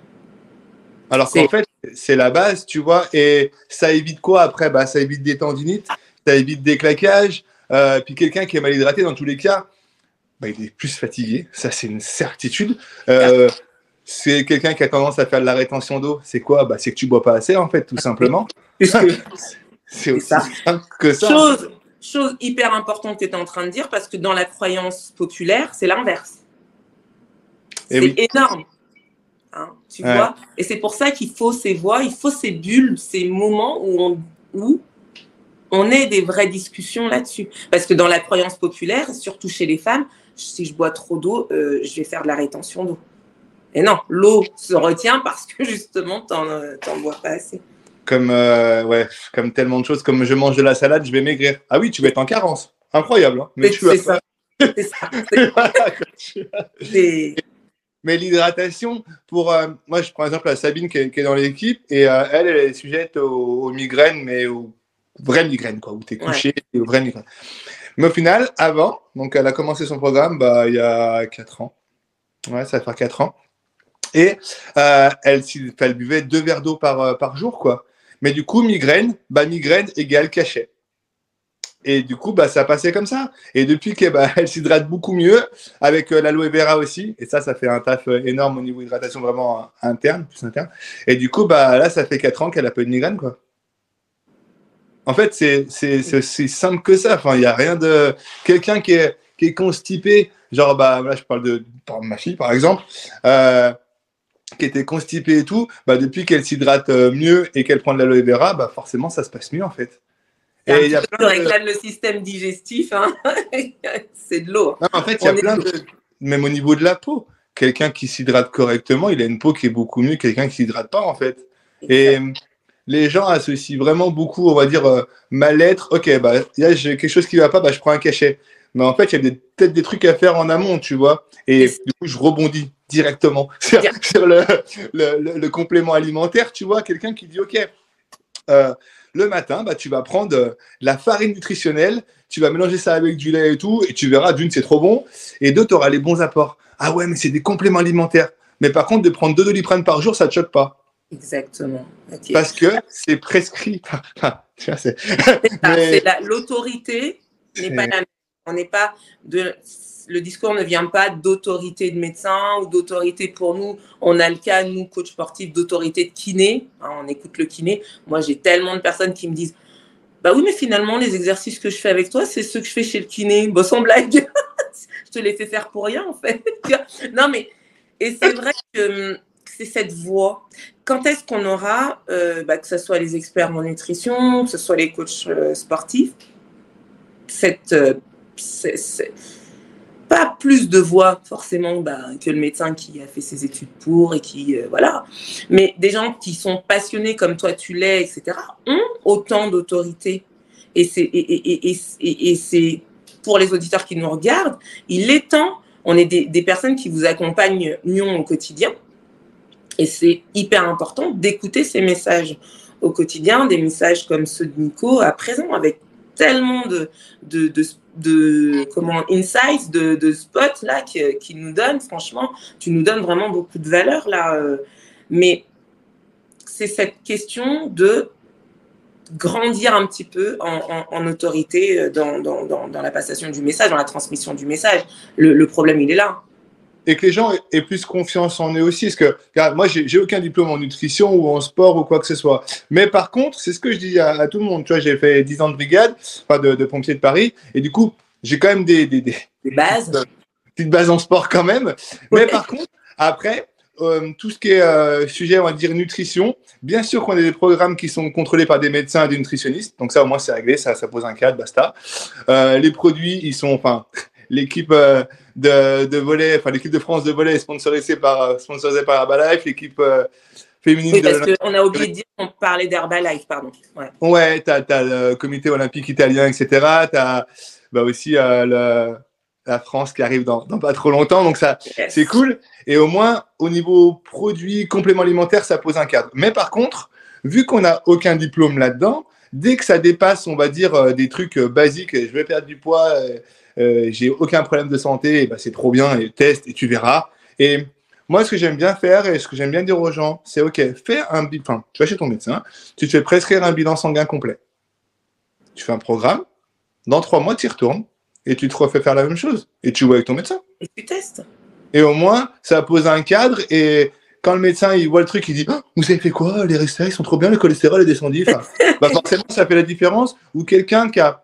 Alors qu'en C'est fait, c'est la base, tu vois, et ça évite quoi après? Bah, ça évite des tendinites, ça évite des claquages, puis quelqu'un qui est mal hydraté, dans tous les cas, bah, il est plus fatigué, ça c'est une certitude. Euh, c'est quelqu'un qui a tendance à faire de la rétention d'eau, c'est quoi? Bah, c'est que tu bois pas assez, en fait, tout simplement. puisque C'est c'est aussi ça. simple que ça. Chose hyper importante que tu es en train de dire, parce que dans la croyance populaire, c'est l'inverse. Et C'est oui, énorme. Hein, tu ouais. vois. Et c'est pour ça qu'il faut ces voix, il faut ces bulles, ces moments où on ait des vraies discussions là-dessus. Parce que dans la croyance populaire, surtout chez les femmes, si je bois trop d'eau, je vais faire de la rétention d'eau. Et non, l'eau se retient parce que justement, t'en bois pas assez. Comme, ouais, comme tellement de choses, comme je mange de la salade, je vais maigrir. Ah oui, tu vas être en carence. Incroyable, hein, mais tu vas. C'est ça. C'est ça. C'est Mais l'hydratation, pour moi, je prends exemple la Sabine qui est dans l'équipe et elle est sujette aux migraines, mais aux vraies migraines, quoi, où tu es ouais. couché, et aux vraies migraines. Mais au final, avant, donc elle a commencé son programme bah, il y a 4 ans. Ouais, ça va faire 4 ans. Et elle buvait 2 verres d'eau par jour, quoi. Mais du coup, migraine, bah, migraine égale cachet. Et du coup, bah, ça passait comme ça. Et depuis qu'elle bah, elle s'hydrate beaucoup mieux, avec l'aloe vera aussi. Et ça fait un taf énorme au niveau hydratation vraiment interne, plus interne. Et du coup, bah, là, ça fait 4 ans qu'elle a pas de migraine, quoi. En fait, c'est aussi simple que ça. Enfin, il n'y a rien de. Quelqu'un qui est constipé, genre, bah, là, je parle de ma fille, par exemple, qui était constipée et tout, bah, depuis qu'elle s'hydrate mieux et qu'elle prend de l'aloe vera, bah, forcément, ça se passe mieux, en fait. c'est un Et il y petit a peu plein que de. réclame le système digestif. Hein. c'est de l'eau. Non, en fait, il y a On est plein de l'eau. de. Même au niveau de la peau, quelqu'un qui s'hydrate correctement, il a une peau qui est beaucoup mieux que quelqu'un qui s'hydrate pas, en fait. Et Exact. les gens associent vraiment beaucoup, on va dire, mal-être. Ok, bah, j'ai quelque chose qui va pas, bah, je prends un cachet. Mais en fait, il y a peut-être des trucs à faire en amont, tu vois. Et C'est du coup, je rebondis directement bien. sur le complément alimentaire, tu vois. Quelqu'un qui dit, ok, le matin, bah, tu vas prendre la farine nutritionnelle, tu vas mélanger ça avec du lait et tout, et tu verras, d'une, c'est trop bon, et deux, tu auras les bons apports. Ah ouais, mais c'est des compléments alimentaires. Mais par contre, de prendre 2 Doliprane par jour, ça ne te choque pas. Exactement. Ok. Parce que c'est prescrit. Tu vois, C'est ça. mais L'autorité n'est pas c'est- la même. On n'est pas de. Le discours ne vient pas d'autorité de médecin ou d'autorité pour nous. On a le cas, nous, coach sportifs, d'autorité de kiné. Hein, on écoute le kiné. Moi, j'ai tellement de personnes qui me disent bah oui, mais finalement, les exercices que je fais avec toi, c'est ceux que je fais chez le kiné. Bon, sans blague. je te les fais faire pour rien, en fait. non, mais. Et c'est vrai que c'est cette voie. Quand est-ce qu'on aura, que ce soit les experts en nutrition, que ce soit les coachs sportifs, c'est pas plus de voix forcément que le médecin qui a fait ses études pour et qui voilà, mais des gens qui sont passionnés comme toi tu l'es, etc., ont autant d'autorité. Et c'est pour les auditeurs qui nous regardent, il est temps. On est des personnes qui vous accompagnent au quotidien, et c'est hyper important d'écouter ces messages au quotidien, des messages comme ceux de Nico à présent, avec tellement de comment insights, de spots là qui nous donnent. Franchement, tu nous donnes vraiment beaucoup de valeur là. Mais c'est cette question de grandir un petit peu en autorité dans la passation du message, dans la transmission du message. Le problème, il est là. et que les gens aient plus confiance en eux aussi. Parce que regarde, moi, j'ai aucun diplôme en nutrition ou en sport ou quoi que ce soit. Mais par contre, c'est ce que je dis à tout le monde. Tu vois, j'ai fait 10 ans de brigade, enfin de pompiers de Paris. Et du coup, j'ai quand même des bases. Petites bases en sport quand même. Mais Ouais. par contre, après, tout ce qui est sujet, on va dire, nutrition, bien sûr qu'on a des programmes qui sont contrôlés par des médecins et des nutritionnistes. Donc ça, au moins, c'est réglé. Ça pose un cadre, basta. Les produits, ils sont, enfin, l'équipe de volley, enfin l'équipe de France de volley est sponsorisée par Herbalife, l'équipe féminine Oui, parce de qu'on a oublié de dire qu'on parlait d'Herbalife, pardon. Ouais, ouais, t'as le comité olympique italien, etc. T'as aussi la France qui arrive dans pas trop longtemps, donc ça, c'est yes. cool. Et au moins, au niveau produits, compléments alimentaires, ça pose un cadre. Mais par contre, vu qu'on n'a aucun diplôme là-dedans, dès que ça dépasse, on va dire, des trucs basiques, je vais perdre du poids, j'ai aucun problème de santé, et c'est trop bien, et teste, et tu verras. Et moi, ce que j'aime bien faire et ce que j'aime bien dire aux gens, c'est OK, fais un bilan. Enfin, tu vas chez ton médecin, tu te fais prescrire un bilan sanguin complet. Tu fais un programme, dans 3 mois, tu y retournes et tu te refais faire la même chose. Et tu vois avec ton médecin. Et tu testes. Et au moins, ça pose un cadre. Et quand le médecin il voit le truc, il dit oh, vous avez fait quoi? Les résultats, ils sont trop bien, le cholestérol est descendu. Enfin, forcément, ça fait la différence. Ou quelqu'un qui a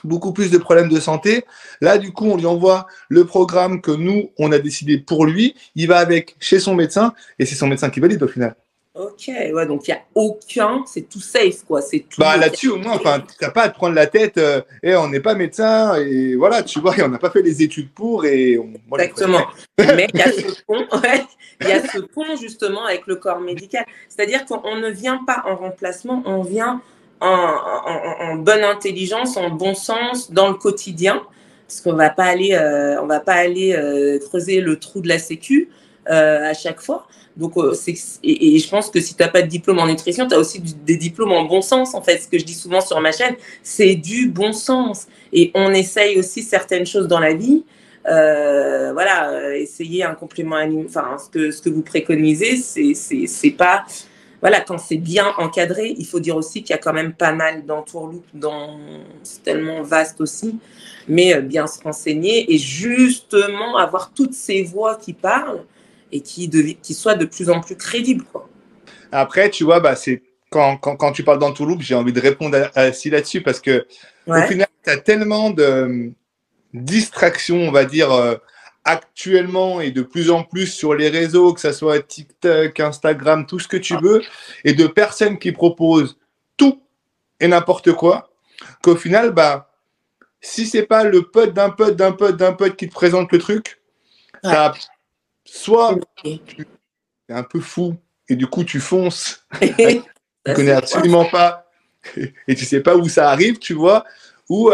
beaucoup plus de problèmes de santé. Là, du coup, on lui envoie le programme que nous, on a décidé pour lui. Il va avec chez son médecin et c'est son médecin qui valide au final. Ok, ouais, donc il n'y a aucun, c'est tout safe, quoi. C'est tout. Là-dessus, au moins, enfin, t'as pas à te prendre la tête, on n'est pas médecin, et voilà, tu vois, et on n'a pas fait les études pour, et exactement. Mais il y a ce pont, ouais, il y a ce pont justement avec le corps médical. C'est-à-dire qu'on ne vient pas en remplacement, on vient en bonne intelligence, en bon sens, dans le quotidien, parce qu'on va pas aller, creuser le trou de la sécu à chaque fois. Donc, et je pense que si tu n'as pas de diplôme en nutrition, tu as aussi des diplômes en bon sens. En fait, ce que je dis souvent sur ma chaîne, c'est du bon sens. Et on essaye aussi certaines choses dans la vie. Voilà, essayer un complément alimentaire. Enfin, ce que vous préconisez, c'est pas. Voilà, quand c'est bien encadré, il faut dire aussi qu'il y a quand même pas mal d'entourloupe, c'est tellement vaste aussi, mais bien se renseigner et justement avoir toutes ces voix qui parlent et qui soient de plus en plus crédibles, quoi. Après, tu vois, c'est quand tu parles d'entourloupe, j'ai envie de répondre là-dessus parce que au final, tu as tellement de distractions, on va dire, actuellement et de plus en plus sur les réseaux, que ce soit TikTok, Instagram, tout ce que tu veux, et de personnes qui proposent tout et n'importe quoi, qu'au final, si c'est pas le pote d'un pote d'un pote d'un pote qui te présente le truc, soit tu es un peu fou et du coup tu fonces, tu connais absolument pas et tu sais pas où ça arrive, tu vois, ou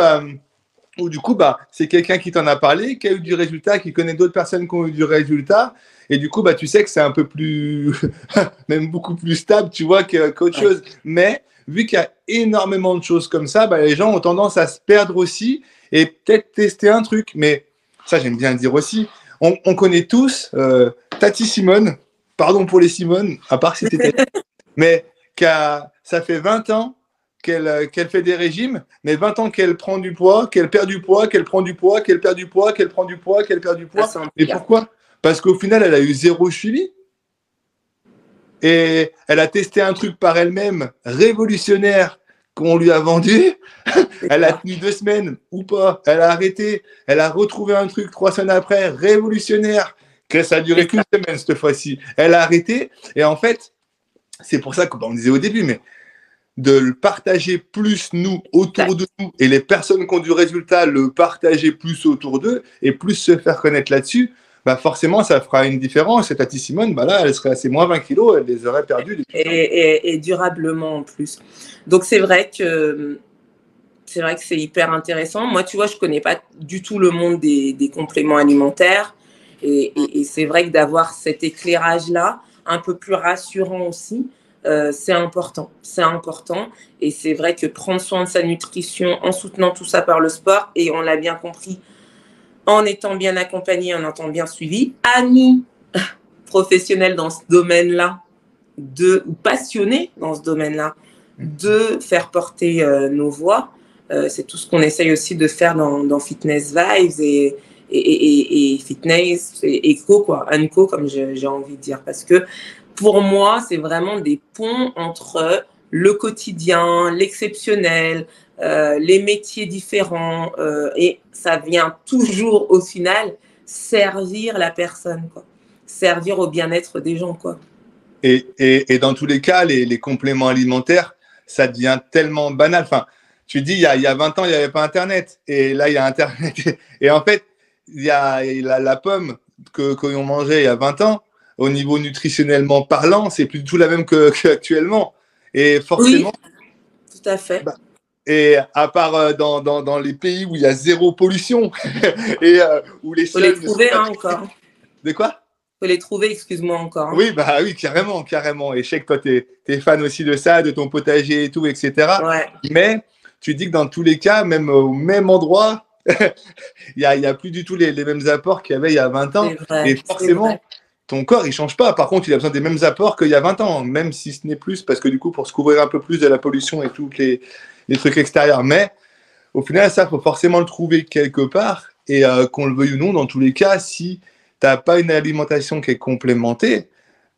du coup, c'est quelqu'un qui t'en a parlé, qui a eu du résultat, qui connaît d'autres personnes qui ont eu du résultat. Et du coup, tu sais que c'est un peu plus, même beaucoup plus stable, tu vois, qu'autre chose. Mais vu qu'il y a énormément de choses comme ça, les gens ont tendance à se perdre aussi et peut-être tester un truc. Mais ça, j'aime bien le dire aussi. On connaît tous Tati Simone, pardon pour les Simone, à part si c'était mais ça fait 20 ans qu'elle fait des régimes, mais 20 ans qu'elle prend du poids, qu'elle perd du poids, qu'elle prend du poids, qu'elle perd du poids, qu'elle prend du poids, qu'elle perd du poids. Et pourquoi? Parce qu'au final, elle a eu 0 suivi. Et elle a testé un truc par elle-même, révolutionnaire, qu'on lui a vendu. Elle a tenu 2 semaines ou pas. Elle a arrêté. Elle a retrouvé un truc 3 semaines après, révolutionnaire, que ça a duré qu'une semaine cette fois-ci. Elle a arrêté. Et en fait, c'est pour ça qu'on disait au début, mais de le partager plus nous autour de nous et les personnes qui ont du résultat le partager plus autour d'eux et plus se faire connaître là-dessus, forcément ça fera une différence. Et Tati Simone, là elle serait à ses moins 20 kilos, elle les aurait perdus et durablement en plus. Donc c'est vrai que c'est hyper intéressant. Moi, tu vois, je connais pas du tout le monde des compléments alimentaires et c'est vrai que d'avoir cet éclairage là un peu plus rassurant aussi, c'est important. Et c'est vrai que prendre soin de sa nutrition en soutenant tout ça par le sport, et on l'a bien compris, en étant bien accompagné, en étant bien suivi, amis professionnels dans ce domaine-là, ou passionnés dans ce domaine-là, de faire porter nos voix. C'est tout ce qu'on essaye aussi de faire dans Fitness Vibes et Fitness et Eco, quoi, Unco, comme j'ai envie de dire, parce que pour moi, c'est vraiment des ponts entre le quotidien, l'exceptionnel, les métiers différents, et ça vient toujours au final servir la personne, quoi. Servir au bien-être des gens, quoi. Et dans tous les cas, les compléments alimentaires, ça devient tellement banal. Enfin, tu dis, il y a 20 ans, il n'y avait pas Internet. Et là, il y a Internet. Et en fait, il y a la pomme que l'on mangeait il y a 20 ans, au niveau nutritionnellement parlant, c'est plus du tout la même qu'actuellement. Et Oui, forcément, tout à fait. bah, et à part dans les pays où il y a zéro pollution et où les Faut les sols ne sont trouver, pas hein, traités. encore. De quoi? Faut les trouver, excuse-moi encore, hein. Oui, bah oui, carrément, carrément. Et je sais que toi, tu es fan aussi de ça, de ton potager et tout, etc. Ouais, Mais tu dis que dans tous les cas, même au même endroit, il y a plus du tout les mêmes apports qu'il y avait il y a 20 ans. c'est vrai, Et c'est vrai. forcément, ton corps, il change pas. Par contre, il a besoin des mêmes apports qu'il y a 20 ans, même si ce n'est plus, parce que du coup, pour se couvrir un peu plus de la pollution et tous les trucs extérieurs. Mais au final, ça, faut forcément le trouver quelque part. Et qu'on le veuille ou non, dans tous les cas, si tu n'as pas une alimentation qui est complémentée,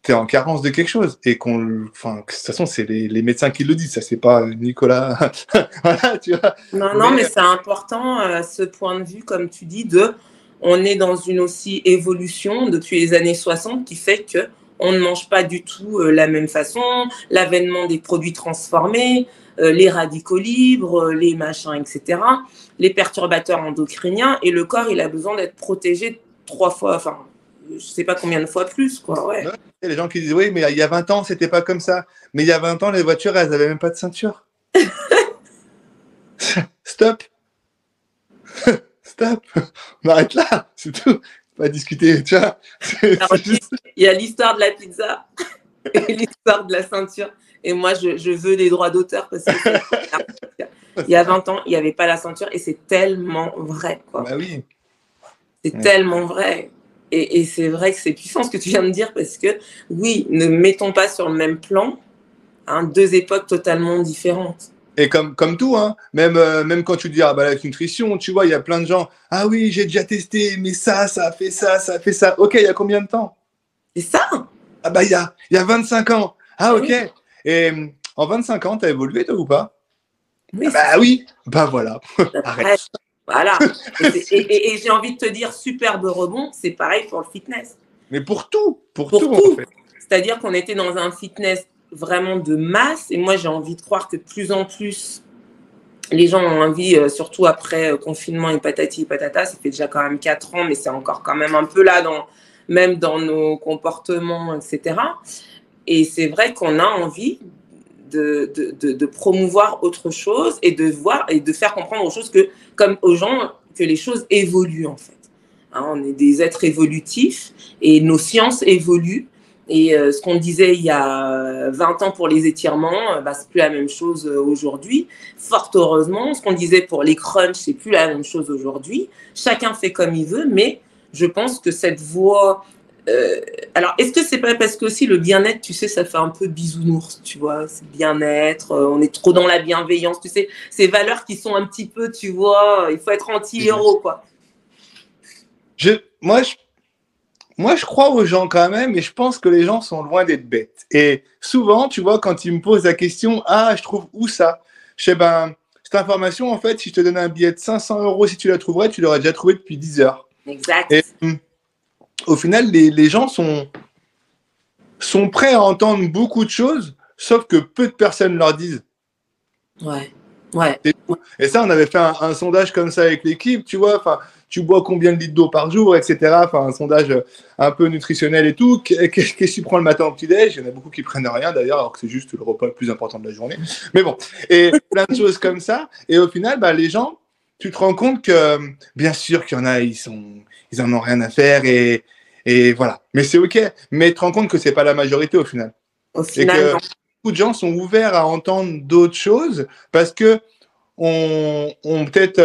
tu es en carence de quelque chose. Et enfin, de toute façon, c'est les médecins qui le disent, ça, c'est pas Nicolas. Voilà, tu vois. Non, non, mais Mais c'est important, ce point de vue, comme tu dis, on est dans une aussi évolution depuis les années 60 qui fait que on ne mange pas du tout la même façon, l'avènement des produits transformés, les radicaux libres, les machins, etc., les perturbateurs endocriniens, et le corps, il a besoin d'être protégé 3 fois, enfin, je sais pas combien de fois plus, quoi, ouais. ouais, il y a les gens qui disent, oui, mais il y a 20 ans, c'était pas comme ça. Mais il y a 20 ans, les voitures, elles avaient même pas de ceinture. Stop, stop. On arrête là, c'est tout. Pas discuter, tu vois. Alors, C'est juste... il y a l'histoire de la pizza et l'histoire de la ceinture. Et moi, je veux les droits d'auteur parce que il y a 20 ans, il n'y avait pas la ceinture et c'est tellement vrai, quoi. Bah oui. C'est Ouais. tellement vrai. Et c'est vrai que c'est puissant ce que tu viens de dire parce que, oui, ne mettons pas sur le même plan, hein, deux époques totalement différentes. Et comme tout, hein, même quand tu dis ah, bah, la nutrition, tu vois, il y a plein de gens. Ah oui, j'ai déjà testé, mais ça a fait ça, ça a fait ça. Ok, il y a combien de temps? C'est ça. Ah bah il y a 25 ans. Ah ok. Oui, Et en 25 ans, t'as évolué toi ou pas? Ah oui, c'est bah ça. oui. Bah voilà. Bref, Arrête. voilà. Et j'ai envie de te dire, superbe rebond, c'est pareil pour le fitness. Mais pour Pour tout en tout. fait. C'est-à-dire qu'on était dans un fitness vraiment de masse. Et moi, j'ai envie de croire que de plus en plus, les gens ont envie, surtout après confinement et patati et patata, ça fait déjà quand même 4 ans, mais c'est encore quand même un peu là, même dans nos comportements, etc. Et c'est vrai qu'on a envie de promouvoir autre chose et de voir et de faire comprendre aux gens que les choses évoluent en fait. Hein, on est des êtres évolutifs et nos sciences évoluent. Et ce qu'on disait il y a 20 ans pour les étirements, c'est plus la même chose aujourd'hui. Fort heureusement, ce qu'on disait pour les crunchs, c'est plus la même chose aujourd'hui. Chacun fait comme il veut, mais je pense que cette voie alors, est-ce que c'est pas parce que aussi le bien-être, tu sais, ça fait un peu bisounours, tu vois, c'est bien-être, on est trop dans la bienveillance, tu sais, ces valeurs qui sont un petit peu, tu vois, il faut être anti-héros, quoi. Je, moi, je, moi, je crois aux gens quand même, et je pense que les gens sont loin d'être bêtes. Et souvent, tu vois, quand ils me posent la question, ah, je trouve où ça? Je sais, ben, cette information, en fait, si je te donne un billet de 500 euros, si tu la trouverais, tu l'aurais déjà trouvé depuis 10 heures. Et Exact. au final, les gens sont prêts à entendre beaucoup de choses, sauf que peu de personnes leur disent. Ouais, ouais. Et ça, on avait fait un sondage comme ça avec l'équipe, tu vois, enfin, tu bois combien de litres d'eau par jour, etc. Enfin, un sondage un peu nutritionnel et tout. Qu'est-ce que tu prends le matin au petit-déj? Il y en a beaucoup qui prennent rien d'ailleurs, alors que c'est juste le repas le plus important de la journée. Mais bon, et plein de choses comme ça. Et au final, bah, les gens, tu te rends compte que, bien sûr qu'il y en a, ils en ont rien à faire et voilà. Mais c'est ok. Mais tu te rends compte que c'est pas la majorité au final. Au Et final, que non. beaucoup de gens sont ouverts à entendre d'autres choses parce que ont peut-être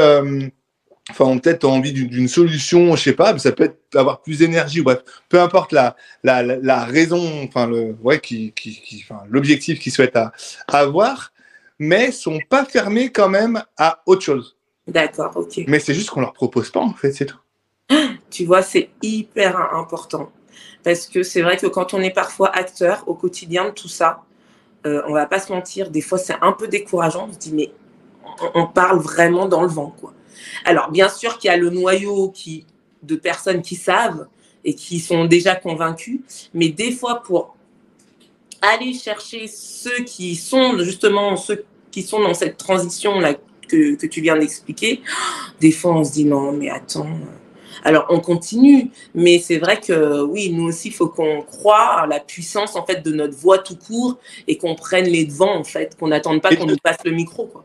ont peut-être envie d'une solution, je sais pas, ça peut être avoir plus d'énergie, bref, peu importe la raison, enfin l'objectif qu'ils souhaitent avoir, mais sont pas fermés quand même à autre chose. D'accord, ok. Mais c'est juste qu'on leur propose pas en fait, c'est tout. Tu vois, c'est hyper important. Parce que c'est vrai que quand on est parfois acteur au quotidien de tout ça, on va pas se mentir, des fois c'est un peu décourageant. On se dit, mais on parle vraiment dans le vent, quoi. Alors, bien sûr qu'il y a le noyau de personnes qui savent et qui sont déjà convaincus, mais des fois, pour aller chercher ceux qui sont justement ceux qui sont dans cette transition-là que tu viens d'expliquer, des fois, on se dit non, mais attends. Alors, on continue, mais c'est vrai que oui, nous aussi, il faut qu'on croie à la puissance en fait de notre voix tout court et qu'on prenne les devants en fait, qu'on n'attende pas qu'on nous passe le micro, quoi.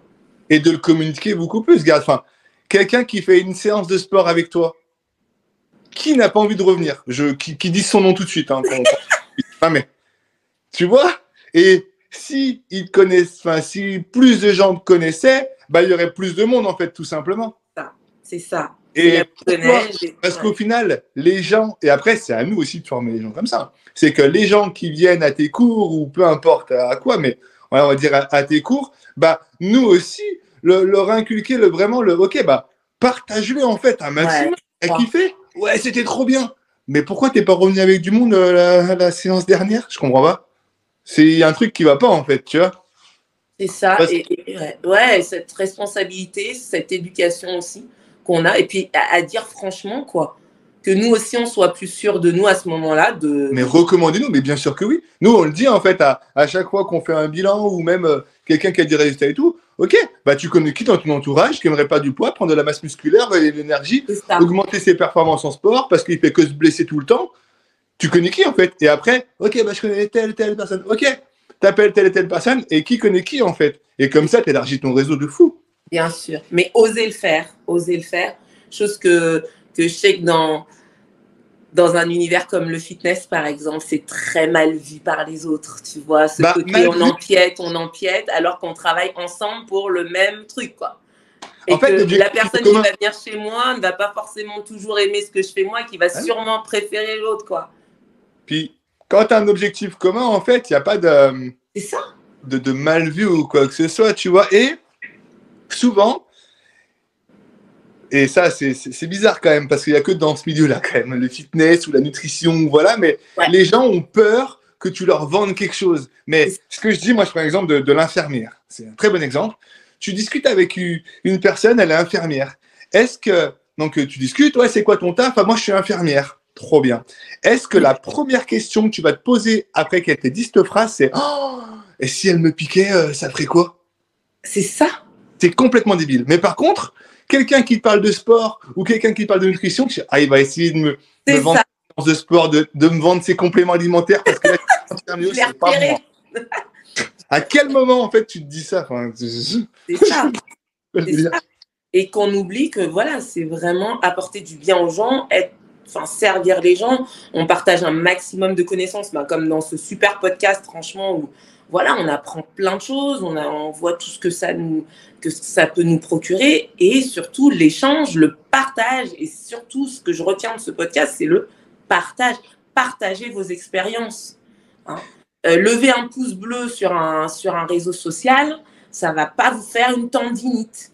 Et de le communiquer beaucoup plus, regarde. Enfin, quelqu'un qui fait une séance de sport avec toi, qui n'a pas envie de revenir? Qui dit son nom tout de suite. Hein, ah, mais tu vois? Et si ils te connaissent, enfin, si plus de gens te connaissaient, bah, il y aurait plus de monde, en fait, tout simplement. C'est ça. Et pourquoi? Parce qu'au final, les gens, et après, c'est à nous aussi de former les gens comme ça, c'est que les gens qui viennent à tes cours, ou peu importe à quoi, mais on va dire à tes cours, bah, nous aussi, leur inculquer vraiment ok, bah, partage-le en fait un maximum. À kiffer. Ouais, c'était trop bien. Mais pourquoi t'es pas revenu avec du monde la séance dernière? Je comprends pas. C'est un truc qui va pas en fait, tu vois. C'est ça. Ouais, cette responsabilité, cette éducation aussi qu'on a. Et puis à dire franchement, quoi, que nous aussi, on soit plus sûrs de nous à ce moment-là. Mais recommandez-nous, mais bien sûr que oui. Nous, on le dit en fait à chaque fois qu'on fait un bilan ou même quelqu'un qui a des résultats et tout. Ok, bah tu connais qui dans ton entourage qui aimerait pas du poids, prendre de la masse musculaire et de l'énergie, augmenter ses performances en sport parce qu'il fait que se blesser tout le temps. Tu connais qui en fait? Et après, ok, bah je connais telle personne. Ok, t'appelles telle et telle personne et qui connaît qui en fait? Et comme ça, t'élargis ton réseau de fou. Bien sûr, mais oser le faire. Chose que je sais que dans un univers comme le fitness, par exemple, c'est très mal vu par les autres, tu vois. Ce côté, on empiète, alors qu'on travaille ensemble pour le même truc, quoi. Et en fait, que la personne qui va venir chez moi ne va pas forcément toujours aimer ce que je fais moi, qui va sûrement préférer l'autre, quoi. Puis, quand tu as un objectif commun, en fait, il n'y a pas de mal vu ou quoi que ce soit, tu vois. Et souvent, et ça, c'est bizarre quand même, parce qu'il n'y a que dans ce milieu-là, quand même, le fitness ou la nutrition, voilà, mais les gens ont peur que tu leur vendes quelque chose. Mais ce que je dis, moi, je prends l'exemple de l'infirmière. C'est un très bon exemple. Tu discutes avec une personne, elle est infirmière. Est-ce que, donc tu discutes, ouais, c'est quoi ton taf? Moi, je suis infirmière. Trop bien. Est-ce que la première question que tu vas te poser après qu'elle t'ait dit cette phrase, c'est oh, et si elle me piquait, ça ferait quoi? C'est ça. C'est complètement débile. Mais par contre, quelqu'un qui parle de sport ou quelqu'un qui parle de nutrition, il va essayer de me vendre de sport, de me vendre ses compléments alimentaires parce que là, c'est pas moi. À quel moment, en fait, tu te dis ça? C'est ça. Et qu'on oublie que, voilà, c'est vraiment apporter du bien aux gens, servir les gens. On partage un maximum de connaissances, comme dans ce super podcast, franchement, où voilà, on apprend plein de choses, on voit tout ce que ça peut nous procurer, et surtout l'échange, le partage, et surtout ce que je retiens de ce podcast, c'est le partage. Partagez vos expériences. Hein. Lever un pouce bleu sur un réseau social, ça va pas vous faire une tendinite.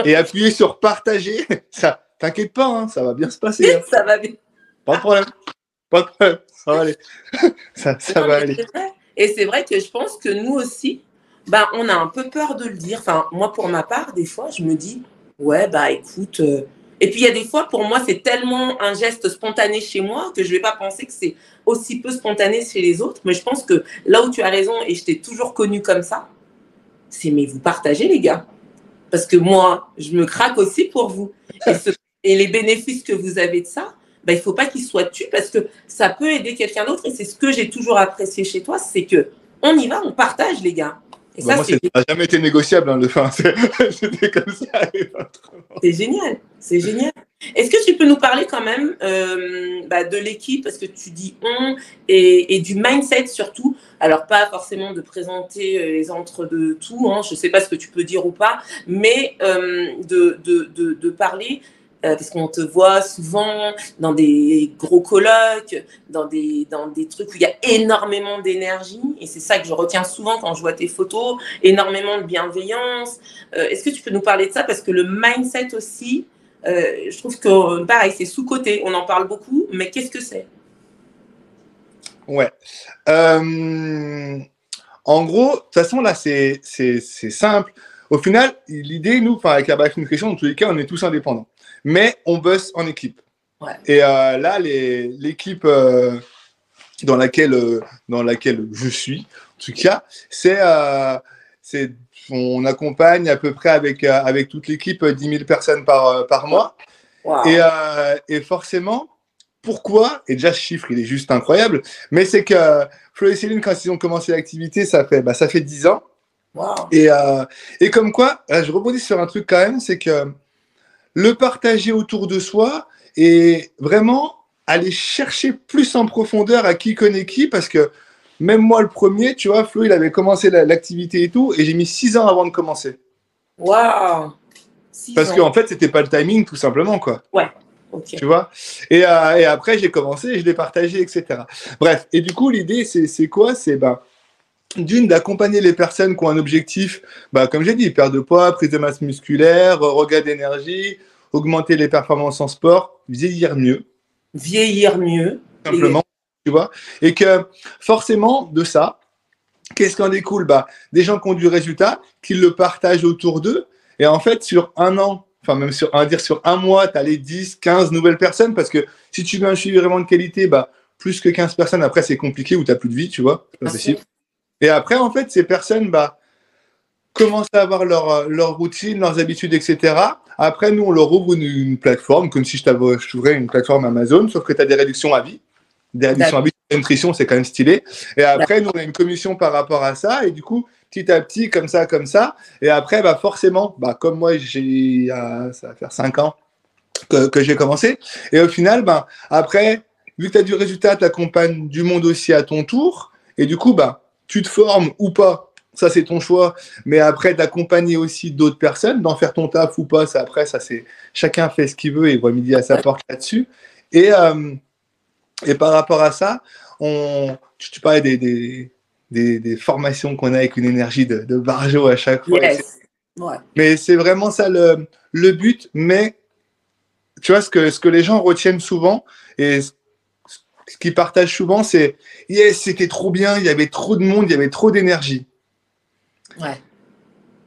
Et appuyer sur partager, ça, t'inquiète pas, hein, ça va bien se passer. Hein. Ça va bien. Pas de problème. Ça va aller. ça va aller. Et c'est vrai que je pense que nous aussi, on a un peu peur de le dire. Enfin, moi, pour ma part, des fois, je me dis, ouais, écoute. Et puis, il y a des fois, pour moi, c'est tellement un geste spontané chez moi que je ne vais pas penser que c'est aussi peu spontané chez les autres. Mais je pense que là où tu as raison, et je t'ai toujours connu comme ça, c'est mais vous partagez, les gars. Parce que moi, je me craque aussi pour vous. Et les bénéfices que vous avez de ça, il ne faut pas qu'ils soient tus parce que ça peut aider quelqu'un d'autre. Et c'est ce que j'ai toujours apprécié chez toi, c'est qu'on y va, on partage, les gars. Et ça, moi, ça n'a jamais été négociable. Hein, c'était comme ça. C'est génial, c'est génial. Est-ce que tu peux nous parler quand même de l'équipe, parce que tu dis on, et du mindset surtout. Alors, pas forcément de présenter les entre de tout, hein, je ne sais pas ce que tu peux dire ou pas, mais de parler, parce qu'on te voit souvent dans des gros colloques, dans des trucs où il y a énormément d'énergie, et c'est ça que je retiens souvent quand je vois tes photos, énormément de bienveillance. Est-ce que tu peux nous parler de ça? Parce que le mindset aussi, je trouve que pareil, c'est sous-coté, on en parle beaucoup, mais qu'est-ce que c'est? Ouais. En gros, de toute façon, là, c'est simple. Au final, l'idée, nous, avec la Bike Nutrition, dans tous les cas, on est tous indépendants. Mais on bosse en équipe. Ouais. Et là, l'équipe dans laquelle je suis, en tout cas, on accompagne à peu près avec toute l'équipe 10 000 personnes par mois. Wow. Et forcément, pourquoi? Et déjà, ce chiffre, il est juste incroyable. Mais c'est que Flo et Céline, quand ils ont commencé l'activité, ça fait 10 ans. Wow. Et comme quoi, là, je rebondis sur un truc quand même, c'est que le partager autour de soi et vraiment aller chercher plus en profondeur à qui connaît qui, parce que même moi, le premier, tu vois, Flo, il avait commencé l'activité et tout, et j'ai mis 6 ans avant de commencer. Waouh! Parce qu'en fait, c'était pas le timing, tout simplement, quoi. Ouais, ok. Tu vois, et après, j'ai commencé et je l'ai partagé, etc. Bref, et du coup, l'idée, c'est quoi? C'est d'une, d'accompagner les personnes qui ont un objectif, comme j'ai dit, perte de poids, prise de masse musculaire, regain d'énergie, augmenter les performances en sport, vieillir mieux. Vieillir mieux. Simplement, tu vois. Et que forcément, de ça, qu'est-ce qu'en découle? Des gens qui ont du résultat, qui le partagent autour d'eux. Et en fait, sur un an, enfin même sur un mois, tu as les 10, 15 nouvelles personnes. Parce que si tu veux un suivi vraiment de qualité, plus que 15 personnes, après, c'est compliqué ou tu n'as plus de vie, tu vois. C'est pas possible. Et après, en fait, ces personnes commencent à avoir leur routine, leurs habitudes, etc. Après, nous, on leur ouvre une plateforme, comme si je t'ouvrais une plateforme Amazon, sauf que tu as des réductions à vie. Des réductions à vie de nutrition, c'est quand même stylé. Et après, nous, on a une commission par rapport à ça. Et du coup, petit à petit, comme ça. Et après, forcément, comme moi, ça va faire 5 ans que j'ai commencé. Et au final, après, vu que tu as du résultat, tu accompagnes du monde aussi à ton tour. Et du coup, tu te formes ou pas, ça c'est ton choix, mais après d'accompagner aussi d'autres personnes, d'en faire ton taf ou pas, ça c'est chacun fait ce qu'il veut et voit midi à sa porte là-dessus. Et par rapport à ça, tu parlais des formations qu'on a avec une énergie de barjo à chaque fois. Yes. Ouais. Mais c'est vraiment ça le but, mais tu vois, ce que les gens retiennent souvent et ce qu'ils partagent souvent, c'est « Yes, c'était trop bien, il y avait trop de monde, il y avait trop d'énergie. » Ouais.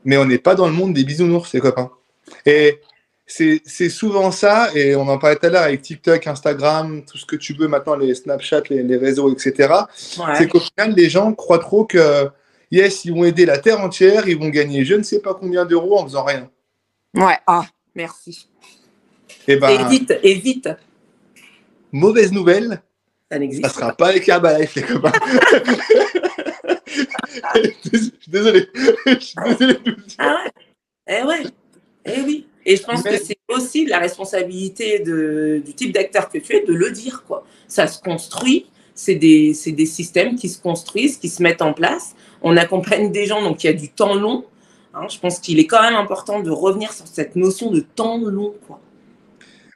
Mais on n'est pas dans le monde des bisounours, les copains. Et c'est souvent ça, et on en parlait tout à l'heure avec TikTok, Instagram, tout ce que tu veux maintenant, les Snapchat, les réseaux, etc. Ouais. C'est qu'au final, les gens croient trop que yes, ils vont aider la Terre entière, ils vont gagner je ne sais pas combien d'euros en faisant rien. Ouais, merci. Et vite. Mauvaise nouvelle, ça n'existe pas. Ça sera pas avec Herbalife, les copains. Je suis désolé. Ah ouais. Eh oui. Et je pense que c'est aussi la responsabilité du type d'acteur que tu es de le dire, quoi. Ça se construit. C'est des systèmes qui se construisent, qui se mettent en place. On accompagne des gens, donc il y a du temps long. Hein, je pense qu'il est quand même important de revenir sur cette notion de temps long, quoi.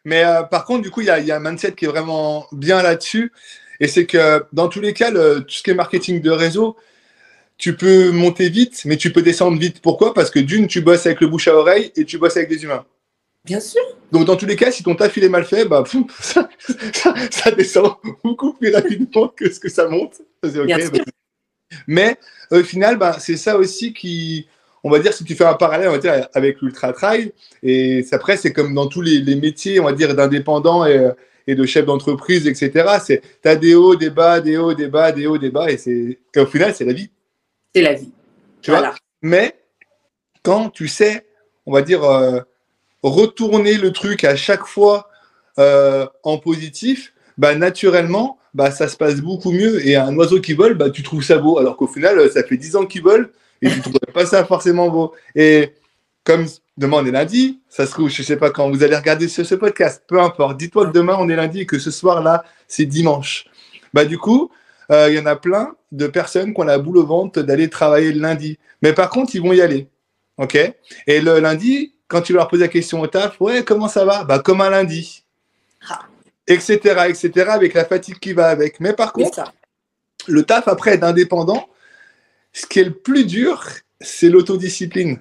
Mais par contre, du coup, il y a un mindset qui est vraiment bien là-dessus. Et c'est que dans tous les cas, tout ce qui est marketing de réseau, tu peux monter vite, mais tu peux descendre vite. Pourquoi? Parce que d'une, tu bosses avec le bouche à oreille et tu bosses avec des humains. Bien sûr. Donc dans tous les cas, si ton taf il est mal fait, ça descend beaucoup plus rapidement que ce que ça monte. C'est okay, mais au final, c'est ça aussi qui, on va dire, si tu fais un parallèle, on va dire, avec l'ultra trail, et après c'est comme dans tous les métiers, on va dire, d'indépendants et de chefs d'entreprise, etc. T'as des hauts, des bas, des hauts, des bas, des hauts, des bas, et au final, c'est la vie. C'est la vie. Tu vois. Mais quand tu sais, on va dire, retourner le truc à chaque fois en positif, naturellement, ça se passe beaucoup mieux. Et un oiseau qui vole, tu trouves ça beau. Alors qu'au final, ça fait 10 ans qu'il vole et tu ne trouves pas ça forcément beau. Et comme demain on est lundi, ça se trouve, je ne sais pas quand vous allez regarder ce podcast, peu importe. Dis-toi que demain on est lundi et que ce soir-là, c'est dimanche. Du coup, il y en a plein de personnes qui ont la boule au ventre d'aller travailler le lundi. Mais par contre, ils vont y aller. OK? Et le lundi, quand tu leur poses la question au taf, ouais, comment ça va? Comme un lundi. Etc., avec la fatigue qui va avec. Mais par contre, le taf après d'indépendant, ce qui est le plus dur, c'est l'autodiscipline.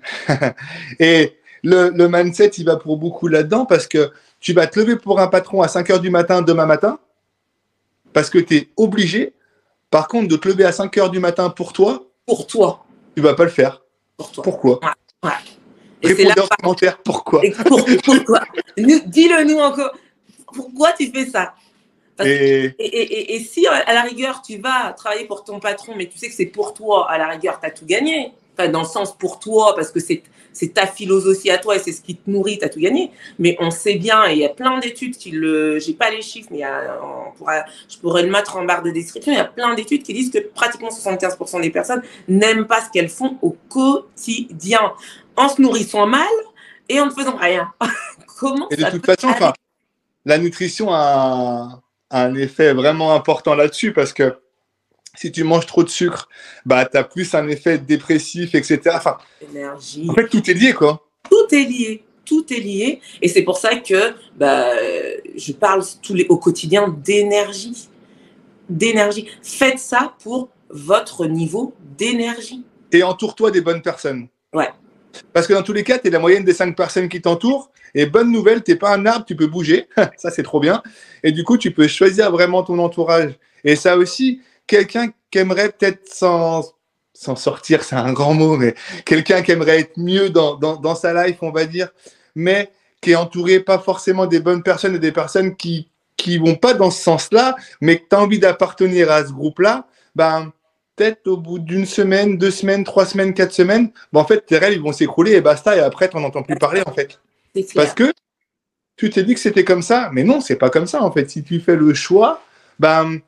Et le mindset, il va pour beaucoup là-dedans parce que tu vas te lever pour un patron à 5 h du matin demain matin parce que tu es obligé. Par contre, de te lever à 5 h du matin pour toi, tu vas pas le faire. Pour toi. Pourquoi? Ouais. Répondez en commentaire pourquoi. Pourquoi? Dis-le nous encore. Pourquoi tu fais ça? Et si à la rigueur tu vas travailler pour ton patron, mais tu sais que c'est pour toi, à la rigueur tu as tout gagné. Enfin, dans le sens pour toi, parce que c'est ta philosophie à toi et c'est ce qui te nourrit, tu as tout gagné. Mais on sait bien, et il y a plein d'études qui le. J'ai pas les chiffres, mais je pourrais le mettre en barre de description. Il y a plein d'études qui disent que pratiquement 75% des personnes n'aiment pas ce qu'elles font au quotidien, en se nourrissant mal et en ne faisant rien. Comment Et de ça toute peut façon, la nutrition a un effet vraiment important là-dessus parce que si tu manges trop de sucre, bah, tu as plus un effet dépressif, etc. Enfin, énergie. en fait, tout est lié, quoi. Tout est lié. Tout est lié. Et c'est pour ça que je parle au quotidien d'énergie. D'énergie. Faites ça pour votre niveau d'énergie. Et entoure-toi des bonnes personnes. Ouais. Parce que dans tous les cas, tu es la moyenne des 5 personnes qui t'entourent. Et bonne nouvelle, tu n'es pas un arbre, tu peux bouger. Ça, c'est trop bien. Et du coup, tu peux choisir vraiment ton entourage. Et ça aussi, quelqu'un qui aimerait peut-être s'en sortir, c'est un grand mot, mais quelqu'un qui aimerait être mieux dans sa life, on va dire, mais qui est entouré pas forcément des bonnes personnes et des personnes qui vont pas dans ce sens-là, mais que tu as envie d'appartenir à ce groupe-là, ben, peut-être au bout d'une semaine, 2 semaines, 3 semaines, 4 semaines, ben, en fait, tes rêves ils vont s'écrouler et basta, et après, tu n'en entends plus parler, en fait. Parce que tu t'es dit que c'était comme ça, mais non, c'est pas comme ça, en fait. Si tu fais le choix, ben,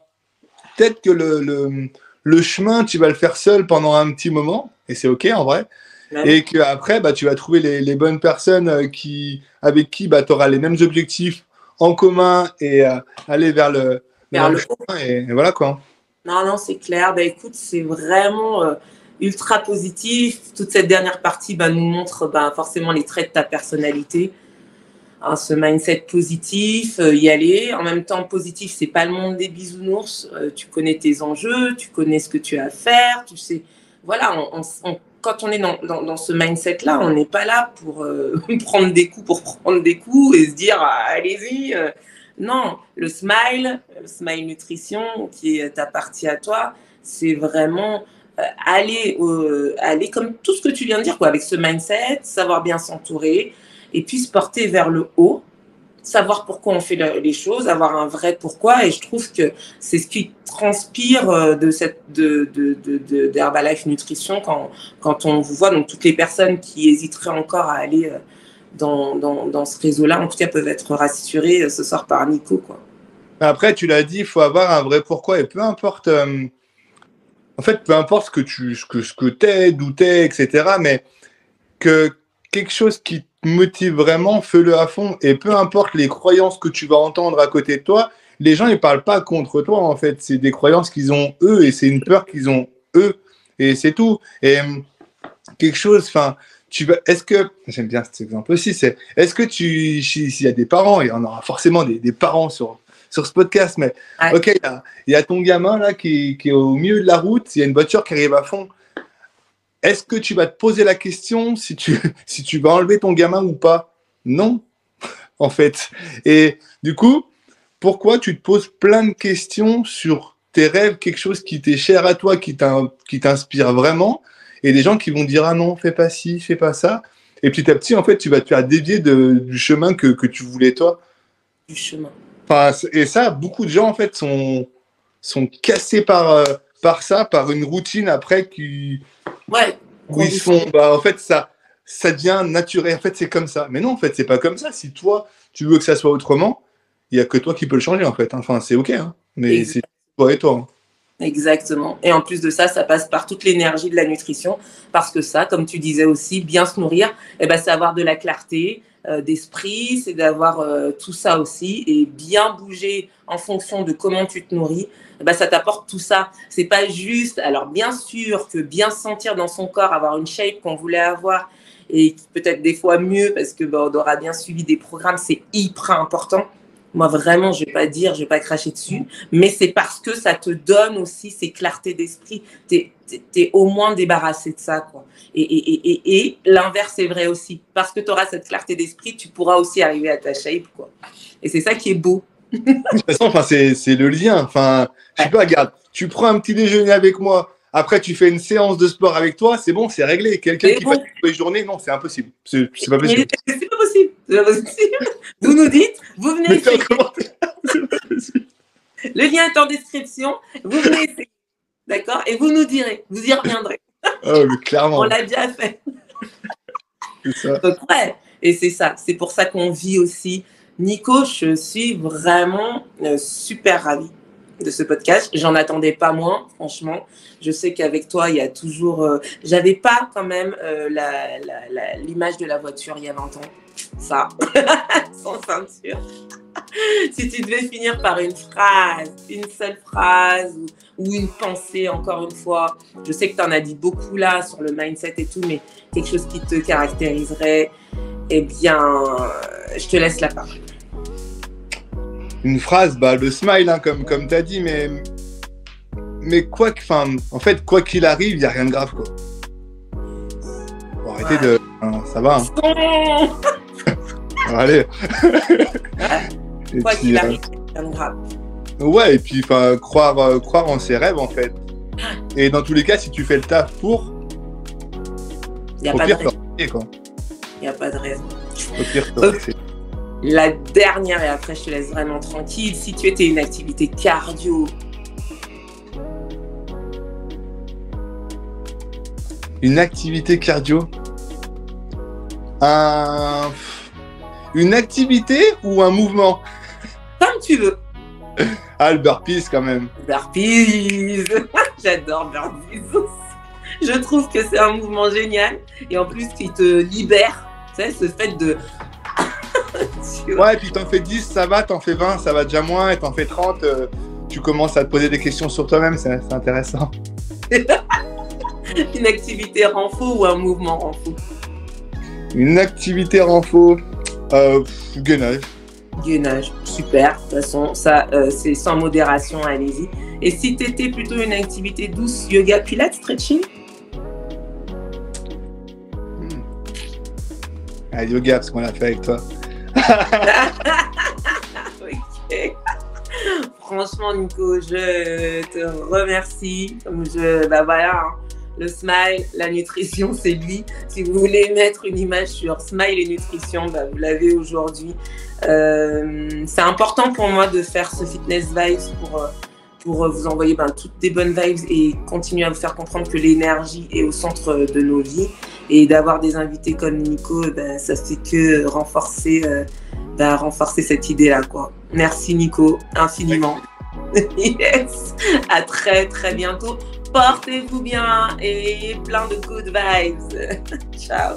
peut-être que le chemin, tu vas le faire seul pendant un petit moment, et c'est OK, en vrai. Ouais. Et qu'après, bah, tu vas trouver les bonnes personnes avec qui tu auras les mêmes objectifs en commun et aller vers le chemin, et voilà, quoi. Non, c'est clair. Bah, écoute, c'est vraiment ultra positif. Toute cette dernière partie nous montre forcément les traits de ta personnalité. Hein, ce mindset positif, y aller. En même temps, positif, c'est pas le monde des bisounours. Tu connais tes enjeux, tu connais ce que tu as à faire, tu sais. Voilà, quand on est dans ce mindset-là, on n'est pas là pour prendre des coups et se dire allez-y. Non, le smile nutrition qui est ta partie à toi, c'est vraiment aller comme tout ce que tu viens de dire, quoi, avec ce mindset, savoir bien s'entourer et puis se porter vers le haut, savoir pourquoi on fait les choses, avoir un vrai pourquoi. Et je trouve que c'est ce qui transpire d'Herbalife Nutrition quand on vous voit. Donc toutes les personnes qui hésiteraient encore à aller dans ce réseau-là, en tout cas, peuvent être rassurées ce soir par Nico, quoi. Après, tu l'as dit, il faut avoir un vrai pourquoi. Et peu importe, en fait, peu importe ce que t'es, d'où t'es, etc. Mais que quelque chose qui te motive vraiment, fais-le à fond. Et peu importe les croyances que tu vas entendre à côté de toi, les gens, ils parlent pas contre toi, en fait. C'est des croyances qu'ils ont eux et c'est une peur qu'ils ont eux. Et c'est tout. Et quelque chose, enfin, est-ce que, j'aime bien cet exemple aussi, est-ce que s'il y a des parents, et il y en aura forcément des parents sur ce podcast, mais ouais. Ok, il y a ton gamin là qui est au milieu de la route, il y a une voiture qui arrive à fond. Est-ce que tu vas te poser la question si tu vas enlever ton gamin ou pas? Non, en fait. Et du coup, pourquoi tu te poses plein de questions sur tes rêves, quelque chose qui t'est cher à toi, qui t'inspire vraiment, et des gens qui vont dire ah non, fais pas ci, fais pas ça. Et petit à petit, en fait, tu vas te faire dévier du chemin que tu voulais toi. Du chemin. Enfin, et ça, beaucoup de gens en fait sont cassés par ça, par une routine après où ils se font. En fait, ça devient naturel. En fait, c'est comme ça. Mais non, en fait, c'est pas comme ça. Si toi, tu veux que ça soit autrement, il y a que toi qui peux le changer en fait. Enfin, c'est ok, hein. Mais c'est toi et toi. Hein. Exactement. Et en plus de ça, ça passe par toute l'énergie de la nutrition, parce que ça, comme tu disais aussi, bien se nourrir, c'est avoir de la clarté d'esprit, c'est d'avoir tout ça aussi, et bien bouger en fonction de comment tu te nourris. Ça t'apporte tout ça. C'est pas juste. Alors bien sûr que bien se sentir dans son corps, avoir une shape qu'on voulait avoir, et peut-être des fois mieux parce que on aura bien suivi des programmes, c'est hyper important. Moi, vraiment, je vais pas cracher dessus, mais c'est parce que ça te donne aussi ces clartés d'esprit. T'es au moins débarrassé de ça, quoi. Et l'inverse est vrai aussi. Parce que tu auras cette clarté d'esprit, tu pourras aussi arriver à ta shape, quoi. Et c'est ça qui est beau. De toute façon, enfin, c'est le lien. Enfin, je sais pas, regarde, tu prends un petit déjeuner avec moi, après tu fais une séance de sport avec toi, c'est bon, c'est réglé. Quelqu'un qui fait toutes les journées, non, c'est impossible. C'est pas possible. C'est pas possible. C'est pas possible. Vous nous dites, vous venez essayer. Le lien est en description. Vous venez essayer. D'accord? Et vous nous direz. Vous y reviendrez. Oh, mais clairement. On l'a déjà fait. C'est ça. Donc, ouais, et c'est ça. C'est pour ça qu'on vit aussi. Nico, je suis vraiment super ravie de ce podcast. J'en attendais pas moins, franchement. Je sais qu'avec toi, il y a toujours... J'avais pas quand même l'image de la voiture il y a 20 ans. Ça, sans ceinture. Si tu devais finir par une phrase, une seule phrase ou une pensée, encore une fois, je sais que tu en as dit beaucoup là sur le mindset et tout, mais quelque chose qui te caractériserait, eh bien, je te laisse la parole. Une phrase, bah, le smile, hein, comme tu as dit, mais quoi qu'il arrive, il n'y a rien de grave, quoi. Faut arrêter de... Hein, ça va, hein. Allez. Quoi qu'il arrive, rien de grave. Ouais, et puis croire en ses rêves, en fait. Et dans tous les cas, si tu fais le taf pour... Il n'y a pas de raison. Il n'y a pas de raison. Au pire, la dernière, et après je te laisse vraiment tranquille, si tu étais une activité cardio. Une activité cardio? Une activité ou un mouvement? Comme tu veux. Ah, le burpees quand même. Burpees. J'adore burpees. Je trouve que c'est un mouvement génial et en plus qui te libère. Tu sais, ce fait de... Ouais, et puis t'en fais 10, ça va, t'en fais 20, ça va déjà moins, et t'en fais 30, tu commences à te poser des questions sur toi-même, c'est intéressant. Une activité renfo ou un mouvement renfo? Une activité renfo, gainage. Gainage, super. De toute façon, ça, c'est sans modération, allez-y. Et si t'étais plutôt une activité douce, yoga, pilates, stretching? Ah, yoga, parce qu'on l'a fait avec toi. Ok. Franchement, Nico, je te remercie. Bah voilà, hein. Le smile, la nutrition, c'est lui. Si vous voulez mettre une image sur smile et nutrition, bah, vous l'avez aujourd'hui. C'est important pour moi de faire ce fitness vibes pour vous envoyer toutes des bonnes vibes et continuer à vous faire comprendre que l'énergie est au centre de nos vies. Et d'avoir des invités comme Nico, ça fait que renforcer cette idée-là, quoi. Merci Nico, infiniment. Yes. À très très bientôt. Portez-vous bien et plein de good vibes. Ciao.